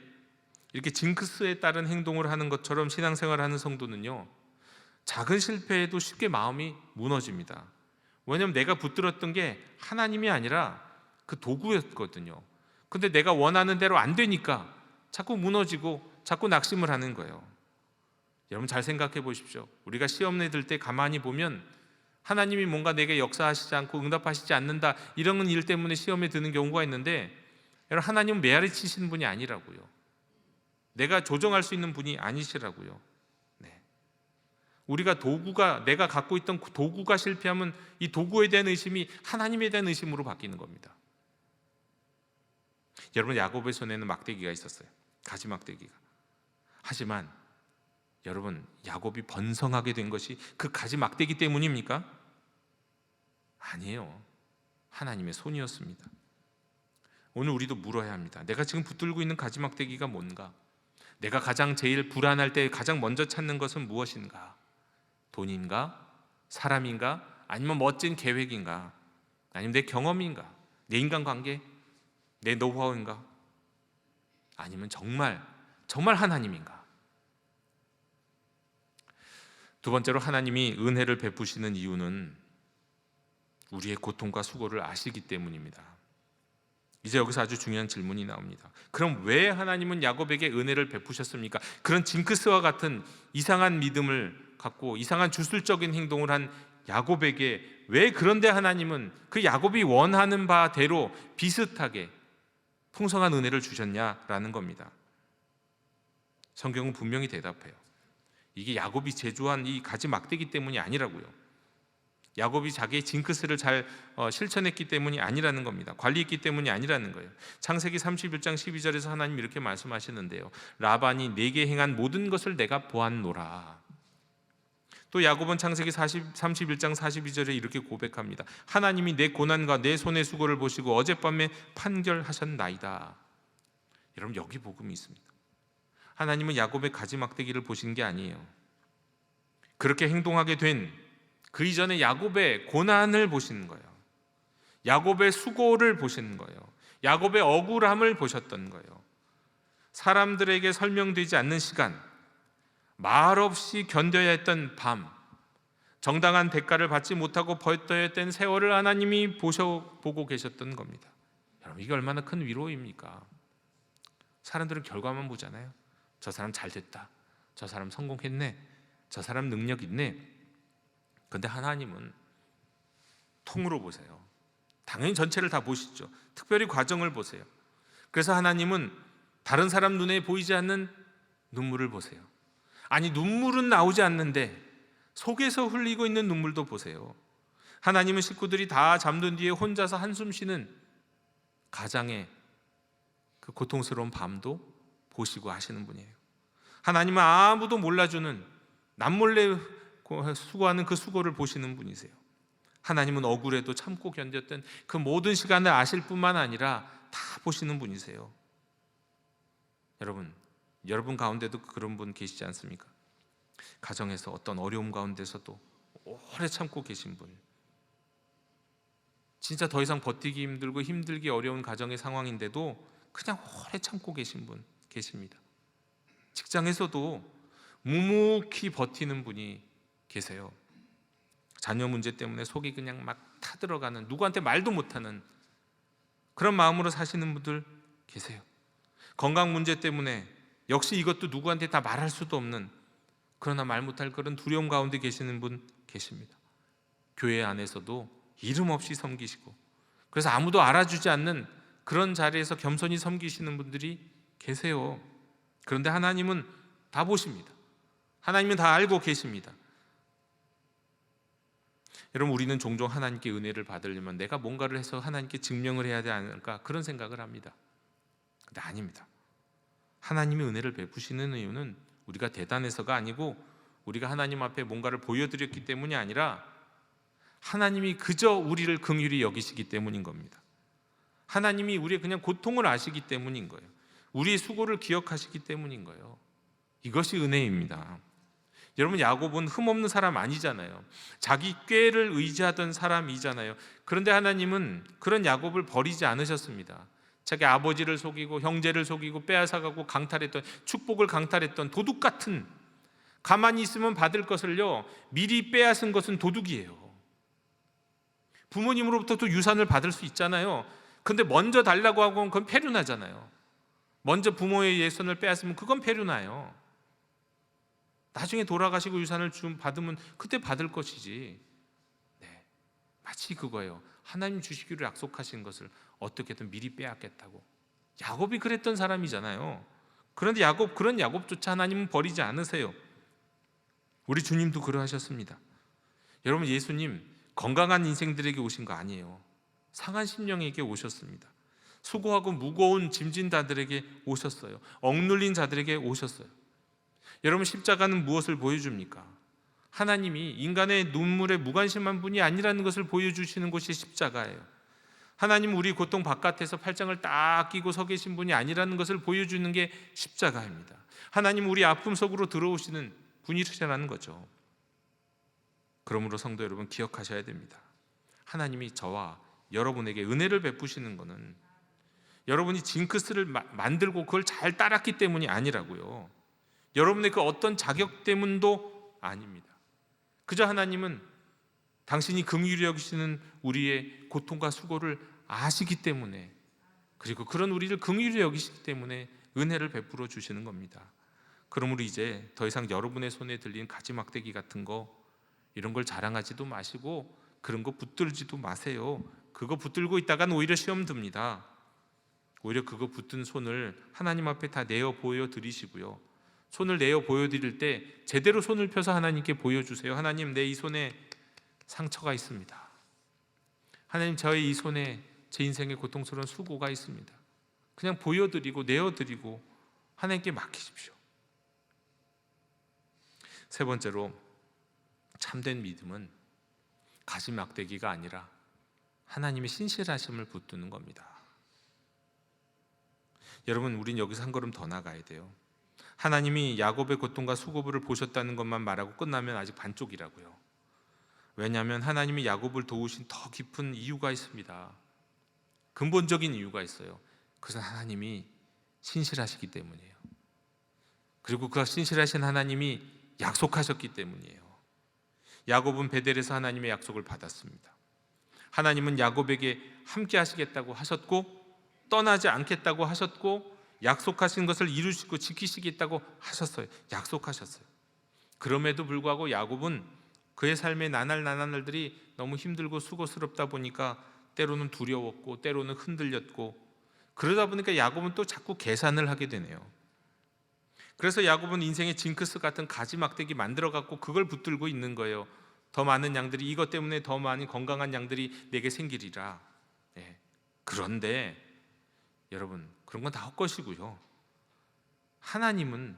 이렇게 징크스에 따른 행동을 하는 것처럼 신앙생활을 하는 성도는요, 작은 실패에도 쉽게 마음이 무너집니다. 왜냐하면 내가 붙들었던 게 하나님이 아니라 그 도구였거든요. 근데 내가 원하는 대로 안 되니까 자꾸 무너지고 자꾸 낙심을 하는 거예요. 여러분, 잘 생각해 보십시오. 우리가 시험에 들 때 가만히 보면 하나님이 뭔가 내게 역사하시지 않고 응답하시지 않는다, 이런 일 때문에 시험에 드는 경우가 있는데, 여러분, 하나님은 메아리 치시는 분이 아니라고요. 내가 조정할 수 있는 분이 아니시라고요. 네. 우리가 도구가, 내가 갖고 있던 도구가 실패하면 이 도구에 대한 의심이 하나님에 대한 의심으로 바뀌는 겁니다. 여러분, 야곱의 손에는 막대기가 있었어요. 가지 막대기가. 하지만 여러분, 야곱이 번성하게 된 것이 그 가지 막대기 때문입니까? 아니에요. 하나님의 손이었습니다. 오늘 우리도 물어야 합니다. 내가 지금 붙들고 있는 가지 막대기가 뭔가? 내가 가장 제일 불안할 때 가장 먼저 찾는 것은 무엇인가? 돈인가? 사람인가? 아니면 멋진 계획인가? 아니면 내 경험인가? 내 인간관계? 내 노하우인가? 아니면 정말 하나님인가? 두 번째로, 하나님이 은혜를 베푸시는 이유는 우리의 고통과 수고를 아시기 때문입니다. 이제 여기서 아주 중요한 질문이 나옵니다. 그럼 왜 하나님은 야곱에게 은혜를 베푸셨습니까? 그런 징크스와 같은 이상한 믿음을 갖고 이상한 주술적인 행동을 한 야곱에게 왜, 그런데 하나님은 그 야곱이 원하는 바대로 비슷하게 풍성한 은혜를 주셨냐라는 겁니다. 성경은 분명히 대답해요. 이게 야곱이 제조한 이 가지 막대기 때문이 아니라고요. 야곱이 자기의 징크스를 잘 실천했기 때문이 아니라는 겁니다. 관리했기 때문이 아니라는 거예요. 창세기 31장 12절에서 하나님 이렇게 말씀하시는데요. 라반이 내게 행한 모든 것을 내가 보았노라. 또 야곱은 창세기 31장 42절에 이렇게 고백합니다. 하나님이 내 고난과 내 손의 수고를 보시고 어젯밤에 판결하셨나이다. 여러분, 여기 복음이 있습니다. 하나님은 야곱의 가지막대기를 보신 게 아니에요. 그렇게 행동하게 된 그 이전에 야곱의 고난을 보시는 거예요. 야곱의 수고를 보시는 거예요. 야곱의 억울함을 보셨던 거예요. 사람들에게 설명되지 않는 시간, 말없이 견뎌야 했던 밤, 정당한 대가를 받지 못하고 버텨야 했던 세월을 하나님이 보고 계셨던 겁니다. 여러분, 이게 얼마나 큰 위로입니까? 사람들은 결과만 보잖아요. 저 사람 잘 됐다, 저 사람 성공했네, 저 사람 능력 있네. 그런데 하나님은 통으로 보세요. 당연히 전체를 다 보시죠. 특별히 과정을 보세요. 그래서 하나님은 다른 사람 눈에 보이지 않는 눈물을 보세요. 아니, 눈물은 나오지 않는데 속에서 흘리고 있는 눈물도 보세요. 하나님은 식구들이 다 잠든 뒤에 혼자서 한숨 쉬는 가장의 그 고통스러운 밤도 보시고 하시는 분이에요. 하나님은 아무도 몰라주는 남몰래 수고하는 그 수고를 보시는 분이세요. 하나님은 억울해도 참고 견뎠던 그 모든 시간을 아실 뿐만 아니라 다 보시는 분이세요. 여러분 가운데도 그런 분 계시지 않습니까? 가정에서 어떤 어려움 가운데서도 오래 참고 계신 분, 진짜 더 이상 버티기 힘들고 힘들기 어려운 가정의 상황인데도 그냥 오래 참고 계신 분 계십니다. 직장에서도 묵묵히 버티는 분이 계세요. 자녀 문제 때문에 속이 그냥 막 타들어가는, 누구한테 말도 못하는 그런 마음으로 사시는 분들 계세요. 건강 문제 때문에 역시 이것도 누구한테 다 말할 수도 없는, 그러나 말 못할 그런 두려움 가운데 계시는 분 계십니다. 교회 안에서도 이름 없이 섬기시고, 그래서 아무도 알아주지 않는 그런 자리에서 겸손히 섬기시는 분들이 계세요. 그런데 하나님은 다 보십니다. 하나님은 다 알고 계십니다. 여러분, 우리는 종종 하나님께 은혜를 받으려면 내가 뭔가를 해서 하나님께 증명을 해야 되지 않을까, 그런 생각을 합니다. 근데 아닙니다. 하나님이 은혜를 베푸시는 이유는 우리가 대단해서가 아니고 우리가 하나님 앞에 뭔가를 보여드렸기 때문이 아니라 하나님이 그저 우리를 긍휼히 여기시기 때문인 겁니다. 하나님이 우리의 그냥 고통을 아시기 때문인 거예요. 우리의 수고를 기억하시기 때문인 거예요. 이것이 은혜입니다. 여러분, 야곱은 흠없는 사람 아니잖아요. 자기 꾀를 의지하던 사람이잖아요. 그런데 하나님은 그런 야곱을 버리지 않으셨습니다. 자기 아버지를 속이고 형제를 속이고 빼앗아가고 강탈했던, 축복을 강탈했던 도둑 같은, 가만히 있으면 받을 것을요 미리 빼앗은 것은 도둑이에요. 부모님으로부터 유산을 받을 수 있잖아요. 근데 먼저 달라고 하고 그건 폐륜하잖아요. 먼저 부모의 예산을 빼앗으면 그건 폐륜하요. 나중에 돌아가시고 유산을 받으면 그때 받을 것이지. 네, 마치 그거예요. 하나님 주시기로 약속하신 것을 어떻게든 미리 빼앗겠다고. 야곱이 그랬던 사람이잖아요. 그런데 그런 야곱조차 하나님은 버리지 않으세요. 우리 주님도 그러하셨습니다. 여러분, 예수님 건강한 인생들에게 오신 거 아니에요. 상한 심령에게 오셨습니다. 수고하고 무거운 짐진 자들에게 오셨어요. 억눌린 자들에게 오셨어요. 여러분, 십자가는 무엇을 보여줍니까? 하나님이 인간의 눈물에 무관심한 분이 아니라는 것을 보여주시는 곳이 십자가예요. 하나님은 우리 고통 바깥에서 팔짱을 딱 끼고 서 계신 분이 아니라는 것을 보여주는 게 십자가입니다. 하나님은 우리 아픔 속으로 들어오시는 분이시라는 거죠. 그러므로 성도 여러분, 기억하셔야 됩니다. 하나님이 저와 여러분에게 은혜를 베푸시는 것은 여러분이 징크스를 만들고 그걸 잘 따랐기 때문이 아니라고요. 여러분의 그 어떤 자격 때문도 아닙니다. 그저 하나님은 당신이 긍휼히 여기시는 우리의 고통과 수고를 아시기 때문에, 그리고 그런 우리를 긍휼히 여기시기 때문에 은혜를 베풀어 주시는 겁니다. 그러므로 이제 더 이상 여러분의 손에 들린 가지막대기 같은 거, 이런 걸 자랑하지도 마시고 그런 거 붙들지도 마세요. 그거 붙들고 있다간 오히려 시험 듭니다. 오히려 그거 붙든 손을 하나님 앞에 다 내어 보여드리시고요, 손을 내어 보여드릴 때 제대로 손을 펴서 하나님께 보여주세요. 하나님, 내 이 손에 상처가 있습니다. 하나님, 저의 이 손에 제 인생의 고통스러운 수고가 있습니다. 그냥 보여드리고 내어드리고 하나님께 맡기십시오. 세 번째로, 참된 믿음은 가지 막대기가 아니라 하나님의 신실하심을 붙드는 겁니다. 여러분, 우린 여기서 한 걸음 더 나가야 돼요. 하나님이 야곱의 고통과 수고를 보셨다는 것만 말하고 끝나면 아직 반쪽이라고요. 왜냐하면 하나님이 야곱을 도우신 더 깊은 이유가 있습니다. 근본적인 이유가 있어요. 그것은 하나님이 신실하시기 때문이에요. 그리고 그 신실하신 하나님이 약속하셨기 때문이에요. 야곱은 베델에서 하나님의 약속을 받았습니다. 하나님은 야곱에게 함께 하시겠다고 하셨고 떠나지 않겠다고 하셨고 약속하신 것을 이루시고 지키시겠다고 하셨어요. 약속하셨어요. 그럼에도 불구하고 야곱은 그의 삶의 나날들이 너무 힘들고 수고스럽다 보니까 때로는 두려웠고 때로는 흔들렸고, 그러다 보니까 야곱은 또 자꾸 계산을 하게 되네요. 그래서 야곱은 인생의 징크스 같은 가지막대기 만들어 갖고 그걸 붙들고 있는 거예요. 더 많은 양들이, 이것 때문에 더 많은 건강한 양들이 내게 생기리라. 그런데 여러분, 그런 건 다 헛것이고요. 하나님은,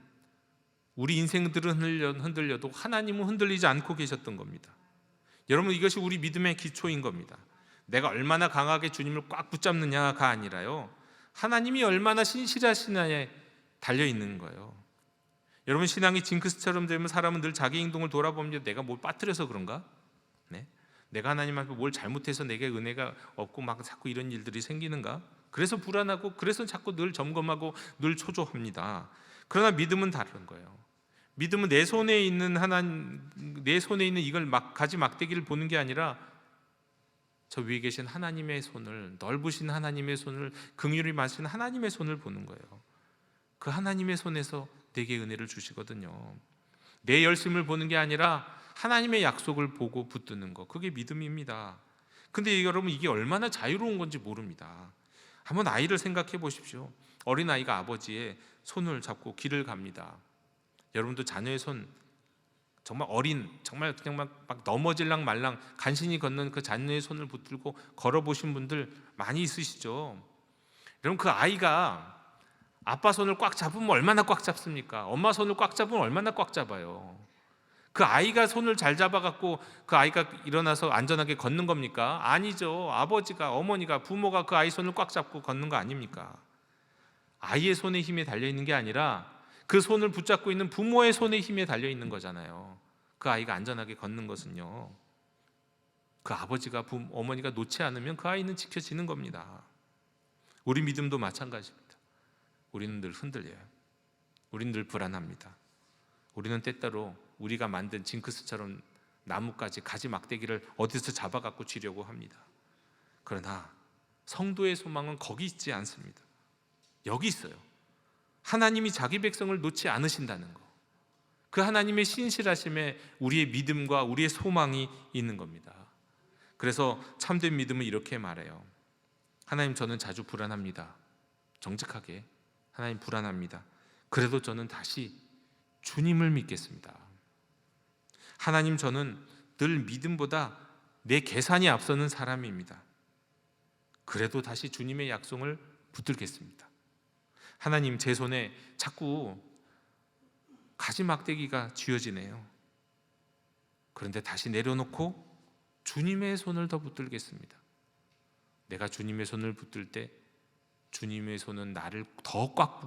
우리 인생들은 흔들려도 하나님은 흔들리지 않고 계셨던 겁니다. 여러분, 이것이 우리 믿음의 기초인 겁니다. 내가 얼마나 강하게 주님을 꽉 붙잡느냐가 아니라요, 하나님이 얼마나 신실하시냐에 달려있는 거예요. 여러분, 신앙이 징크스처럼 되면 사람은 늘 자기 행동을 돌아보면 내가 뭘 빠뜨려서 그런가? 내가 하나님 앞에 뭘 잘못해서 내게 은혜가 없고 막 자꾸 이런 일들이 생기는가? 그래서 불안하고, 그래서 자꾸 늘 점검하고 늘 초조합니다. 그러나 믿음은 다른 거예요. 믿음은 내 손에 있는 내 손에 있는 이걸 가지 막대기를 보는 게 아니라 저 위에 계신 하나님의 손을, 넓으신 하나님의 손을, 긍휼히 마신 하나님의 손을 보는 거예요. 그 하나님의 손에서 내게 은혜를 주시거든요. 내 열심을 보는 게 아니라 하나님의 약속을 보고 붙드는 거, 그게 믿음입니다. 근데 여러분, 이게 얼마나 자유로운 건지 모릅니다. 한번 아이를 생각해 보십시오. 어린아이가 아버지의 손을 잡고 길을 갑니다. 여러분도 자녀의 손, 정말 정말 그냥 막 넘어질랑 말랑 간신히 걷는 그 자녀의 손을 붙들고 걸어보신 분들 많이 있으시죠? 여러분, 그 아이가 아빠 손을 꽉 잡으면 얼마나 꽉 잡습니까? 엄마 손을 꽉 잡으면 얼마나 꽉 잡아요? 그 아이가 손을 잘 잡아갖고 그 아이가 일어나서 안전하게 걷는 겁니까? 아니죠. 아버지가, 어머니가, 부모가 그 아이 손을 꽉 잡고 걷는 거 아닙니까? 아이의 손에 힘이 달려있는 게 아니라 그 손을 붙잡고 있는 부모의 손에 힘에 달려있는 거잖아요. 그 아이가 안전하게 걷는 것은요, 그 아버지가, 어머니가 놓지 않으면 그 아이는 지켜지는 겁니다. 우리 믿음도 마찬가지입니다. 우리는 늘 흔들려요. 우리는 늘 불안합니다. 우리는 때때로 우리가 만든 징크스처럼 나뭇가지, 가지 막대기를 어디서 잡아갖고 쥐려고 합니다. 그러나 성도의 소망은 거기 있지 않습니다. 여기 있어요. 하나님이 자기 백성을 놓지 않으신다는 거, 그 하나님의 신실하심에 우리의 믿음과 우리의 소망이 있는 겁니다. 그래서 참된 믿음은 이렇게 말해요. 하나님, 저는 자주 불안합니다. 정직하게, 하나님, 불안합니다. 그래도 저는 다시 주님을 믿겠습니다. 하나님, 저는 늘 믿음보다 내 계산이 앞서는 사람입니다. 그래도 다시 주님의 약속을 붙들겠습니다. 하나님, 제 손에 자꾸 가지 막대기가 쥐어지네요. 그런데 다시 내려놓고 주님의 손을 더 붙들겠습니다. 내가 주님의 손을 붙들 때 주님의 손은 나를 더 꽉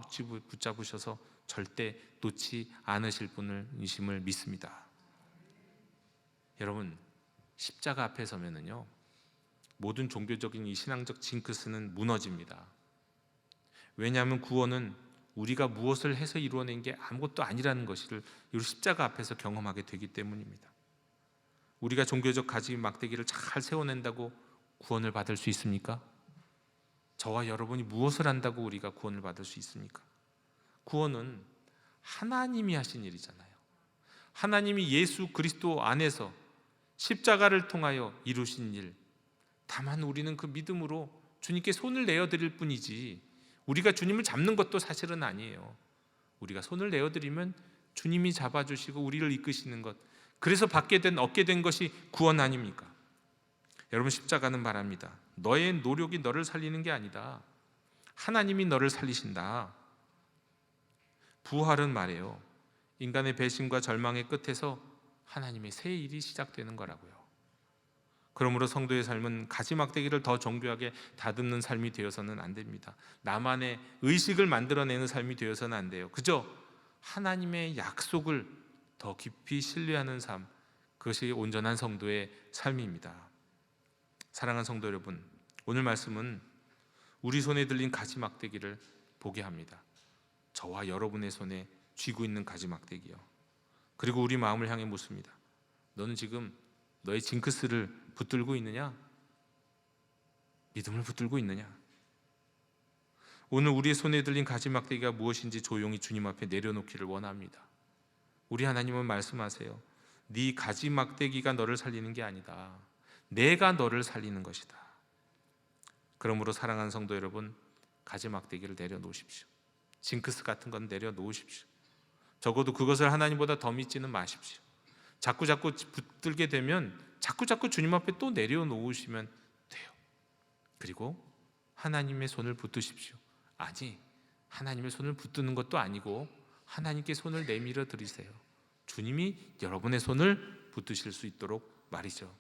붙잡으셔서 절대 놓지 않으실 분이심을 믿습니다. 여러분, 십자가 앞에 서면은요, 모든 종교적인 이 신앙적 징크스는 무너집니다. 왜냐하면 구원은 우리가 무엇을 해서 이루어낸 게 아무것도 아니라는 것을 이 십자가 앞에서 경험하게 되기 때문입니다. 우리가 종교적 가지 막대기를 잘 세워낸다고 구원을 받을 수 있습니까? 저와 여러분이 무엇을 한다고 우리가 구원을 받을 수 있습니까? 구원은 하나님이 하신 일이잖아요. 하나님이 예수 그리스도 안에서 십자가를 통하여 이루신 일, 다만 우리는 그 믿음으로 주님께 손을 내어드릴 뿐이지, 우리가 주님을 잡는 것도 사실은 아니에요. 우리가 손을 내어드리면 주님이 잡아주시고 우리를 이끄시는 것, 그래서 얻게 된 것이 구원 아닙니까? 여러분, 십자가는 말합니다. 너의 노력이 너를 살리는 게 아니다. 하나님이 너를 살리신다. 부활은 말해요. 인간의 배신과 절망의 끝에서 하나님의 새 일이 시작되는 거라고요. 그러므로 성도의 삶은 가지막대기를 더 정교하게 다듬는 삶이 되어서는 안 됩니다. 나만의 의식을 만들어내는 삶이 되어서는 안 돼요. 그저 하나님의 약속을 더 깊이 신뢰하는 삶, 그것이 온전한 성도의 삶입니다. 사랑하는 성도 여러분, 오늘 말씀은 우리 손에 들린 가지막대기를 보게 합니다. 저와 여러분의 손에 쥐고 있는 가지막대기요. 그리고 우리 마음을 향해 묻습니다. 너는 지금 너의 징크스를 붙들고 있느냐? 믿음을 붙들고 있느냐? 오늘 우리의 손에 들린 가지막대기가 무엇인지 조용히 주님 앞에 내려놓기를 원합니다. 우리 하나님은 말씀하세요. 네 가지막대기가 너를 살리는 게 아니다. 내가 너를 살리는 것이다. 그러므로 사랑하는 성도 여러분, 가지막대기를 내려놓으십시오. 징크스 같은 건 내려놓으십시오. 적어도 그것을 하나님보다 더 믿지는 마십시오. 자꾸 붙들게 되면 자꾸 주님 앞에 또 내려놓으시면 돼요. 그리고 하나님의 손을 붙드십시오. 아니, 하나님의 손을 붙드는 것도 아니고 하나님께 손을 내밀어 드리세요. 주님이 여러분의 손을 붙드실 수 있도록 말이죠.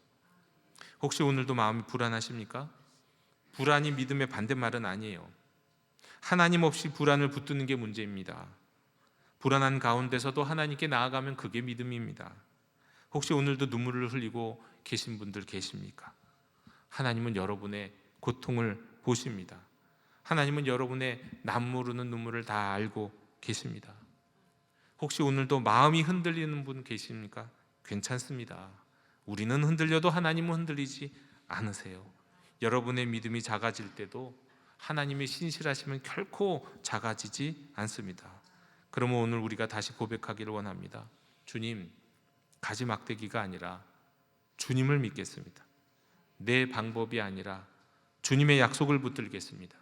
혹시 오늘도 마음이 불안하십니까? 불안이 믿음의 반대말은 아니에요. 하나님 없이 불안을 붙드는 게 문제입니다. 불안한 가운데서도 하나님께 나아가면 그게 믿음입니다. 혹시 오늘도 눈물을 흘리고 계신 분들 계십니까? 하나님은 여러분의 고통을 보십니다. 하나님은 여러분의 남모르는 눈물을 다 알고 계십니다. 혹시 오늘도 마음이 흔들리는 분 계십니까? 괜찮습니다. 우리는 흔들려도 하나님은 흔들리지 않으세요. 여러분의 믿음이 작아질 때도 하나님의 신실하심은 결코 작아지지 않습니다. 그러면 오늘 우리가 다시 고백하기를 원합니다. 주님, 가지막대기가 아니라 주님을 믿겠습니다. 내 방법이 아니라 주님의 약속을 붙들겠습니다.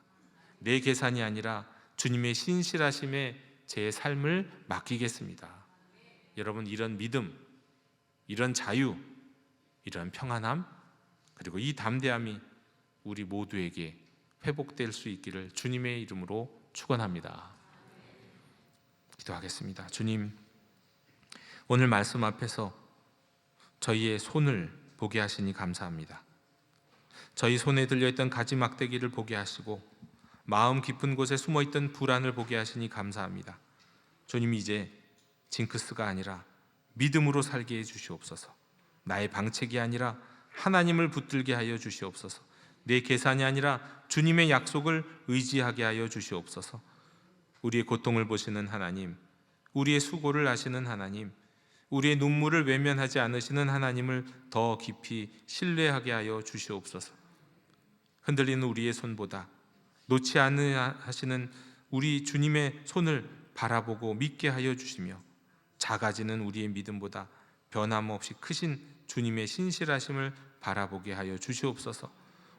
내 계산이 아니라 주님의 신실하심에 제 삶을 맡기겠습니다. 여러분, 이런 믿음, 이런 자유, 이런 평안함, 그리고 이 담대함이 우리 모두에게 회복될 수 있기를 주님의 이름으로 축원합니다. 기도하겠습니다. 주님, 오늘 말씀 앞에서 저희의 손을 보게 하시니 감사합니다. 저희 손에 들려있던 가지막대기를 보게 하시고 마음 깊은 곳에 숨어있던 불안을 보게 하시니 감사합니다. 주님, 이제 징크스가 아니라 믿음으로 살게 해주시옵소서. 나의 방책이 아니라 하나님을 붙들게 하여 주시옵소서. 내 계산이 아니라 주님의 약속을 의지하게 하여 주시옵소서. 우리의 고통을 보시는 하나님, 우리의 수고를 아시는 하나님, 우리의 눈물을 외면하지 않으시는 하나님을 더 깊이 신뢰하게 하여 주시옵소서. 흔들리는 우리의 손보다 놓지 않으려 하시는 우리 주님의 손을 바라보고 믿게 하여 주시며, 작아지는 우리의 믿음보다 변함없이 크신 주님의 신실하심을 바라보게 하여 주시옵소서.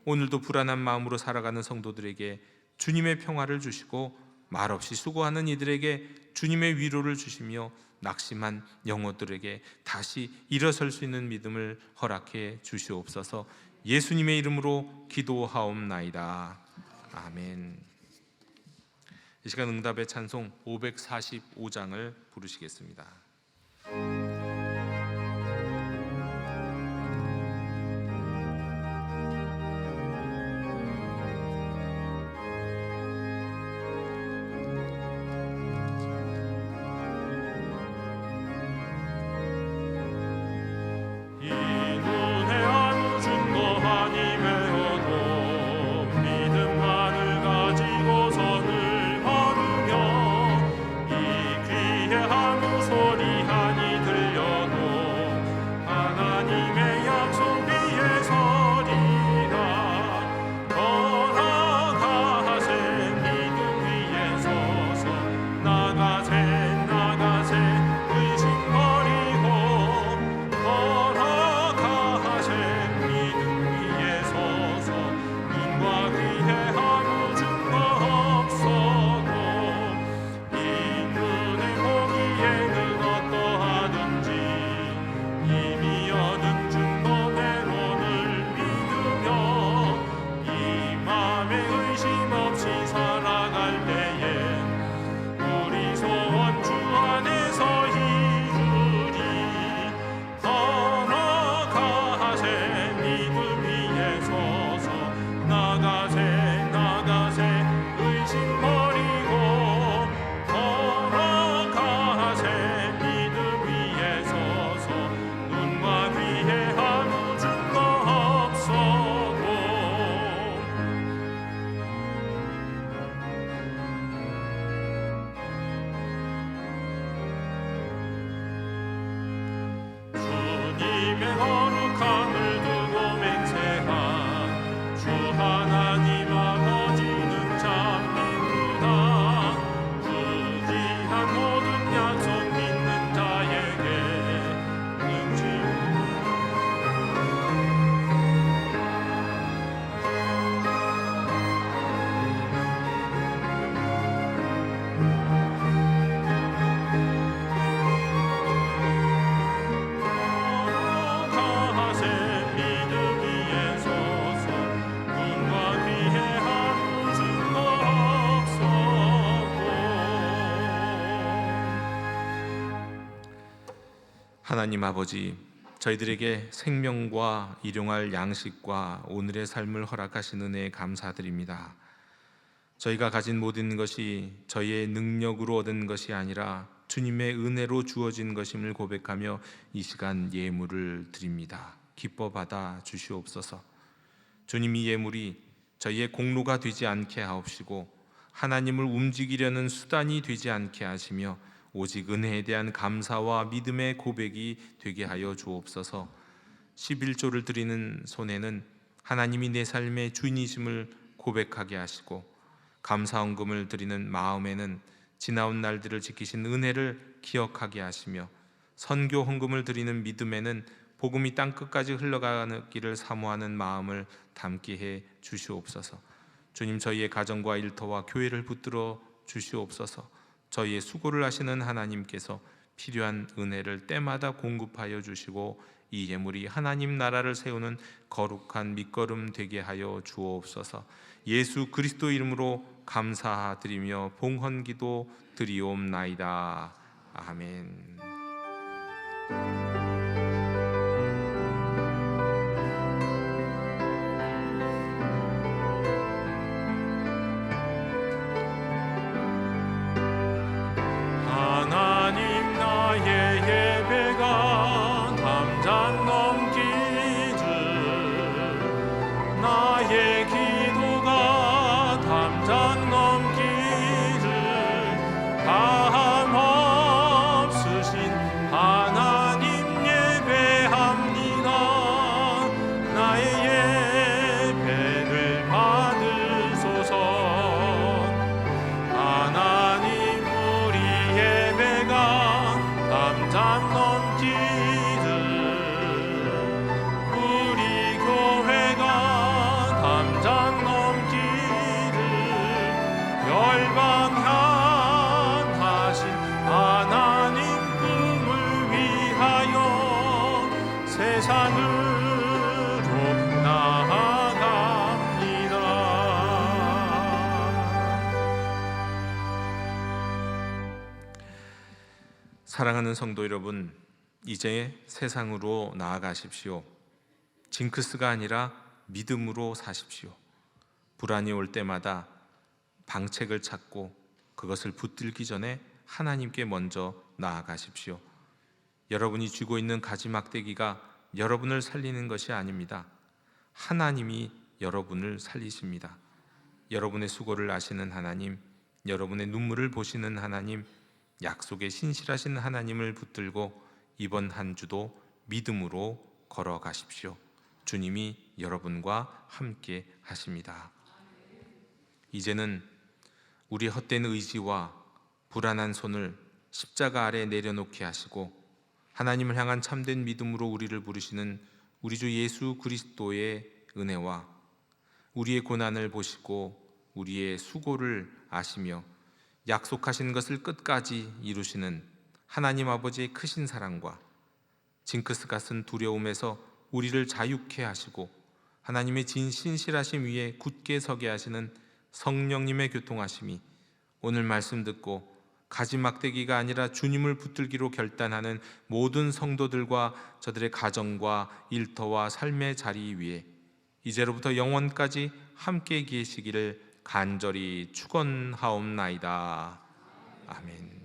오늘도 불안한 마음으로 살아가는 성도들에게 주님의 평화를 주시고, 말없이 수고하는 이들에게 주님의 위로를 주시며, 낙심한 영혼들에게 다시 일어설 수 있는 믿음을 허락해 주시옵소서. 예수님의 이름으로 기도하옵나이다. 아멘. 이 시간 응답의 찬송 545장을 부르시겠습니다. 소리 주님의 거룩함을 두고 맹세한 주 하나님 아버지는 참 믿는다. 그 귀한 모든 약속 믿는 자에게 능지로 하나님 아버지, 저희들에게 생명과 일용할 양식과 오늘의 삶을 허락하신 은혜에 감사드립니다. 저희가 가진 모든 것이 저희의 능력으로 얻은 것이 아니라 주님의 은혜로 주어진 것임을 고백하며 이 시간 예물을 드립니다. 기뻐 받아 주시옵소서. 주님, 이 예물이 저희의 공로가 되지 않게 하옵시고 하나님을 움직이려는 수단이 되지 않게 하시며 오직 은혜에 대한 감사와 믿음의 고백이 되게 하여 주옵소서. 11조를 드리는 손에는 하나님이 내 삶의 주인이심을 고백하게 하시고, 감사헌금을 드리는 마음에는 지나온 날들을 지키신 은혜를 기억하게 하시며, 선교 헌금을 드리는 믿음에는 복음이 땅끝까지 흘러가기를 사모하는 마음을 담게 해 주시옵소서. 주님, 저희의 가정과 일터와 교회를 붙들어 주시옵소서. 저희의 수고를 하시는 하나님께서 필요한 은혜를 때마다 공급하여 주시고 이 예물이 하나님 나라를 세우는 거룩한 밑거름 되게 하여 주옵소서. 예수 그리스도 이름으로 감사드리며 봉헌기도 드리옵나이다. 아멘. 하나님 나의 예배가 담장 넘기듯 나의 기도가 담장 넘기듯 다함 없으신 하나님 예배합니다. 나의 예배를 받으소서. 하나님 담장 넘기듯 우리 교회가 담장 넘기듯 열방향하신 하나님 꿈을 위하여 세상으로 나아갑니다. 사랑하는 성도 여러분, 이제 세상으로 나아가십시오. 징크스가 아니라 믿음으로 사십시오. 불안이 올 때마다 방책을 찾고 그것을 붙들기 전에 하나님께 먼저 나아가십시오. 여러분이 쥐고 있는 가지막대기가 여러분을 살리는 것이 아닙니다. 하나님이 여러분을 살리십니다. 여러분의 수고를 아시는 하나님, 여러분의 눈물을 보시는 하나님, 약속에 신실하신 하나님을 붙들고 이번 한 주도 믿음으로 걸어가십시오. 주님이 여러분과 함께 하십니다. 이제는 우리 헛된 의지와 불안한 손을 십자가 아래 내려놓게 하시고 하나님을 향한 참된 믿음으로 우리를 부르시는 우리 주 예수 그리스도의 은혜와 우리의 고난을 보시고 우리의 수고를 아시며 약속하신 것을 끝까지 이루시는 하나님 아버지의 크신 사랑과 징크스 같은 두려움에서 우리를 자유케 하시고 하나님의 신실하심 위에 굳게 서게 하시는 성령님의 교통하심이 오늘 말씀 듣고 가지막대기가 아니라 주님을 붙들기로 결단하는 모든 성도들과 저들의 가정과 일터와 삶의 자리 위에 이제로부터 영원까지 함께 계시기를 간절히 축원하옵나이다. 아멘.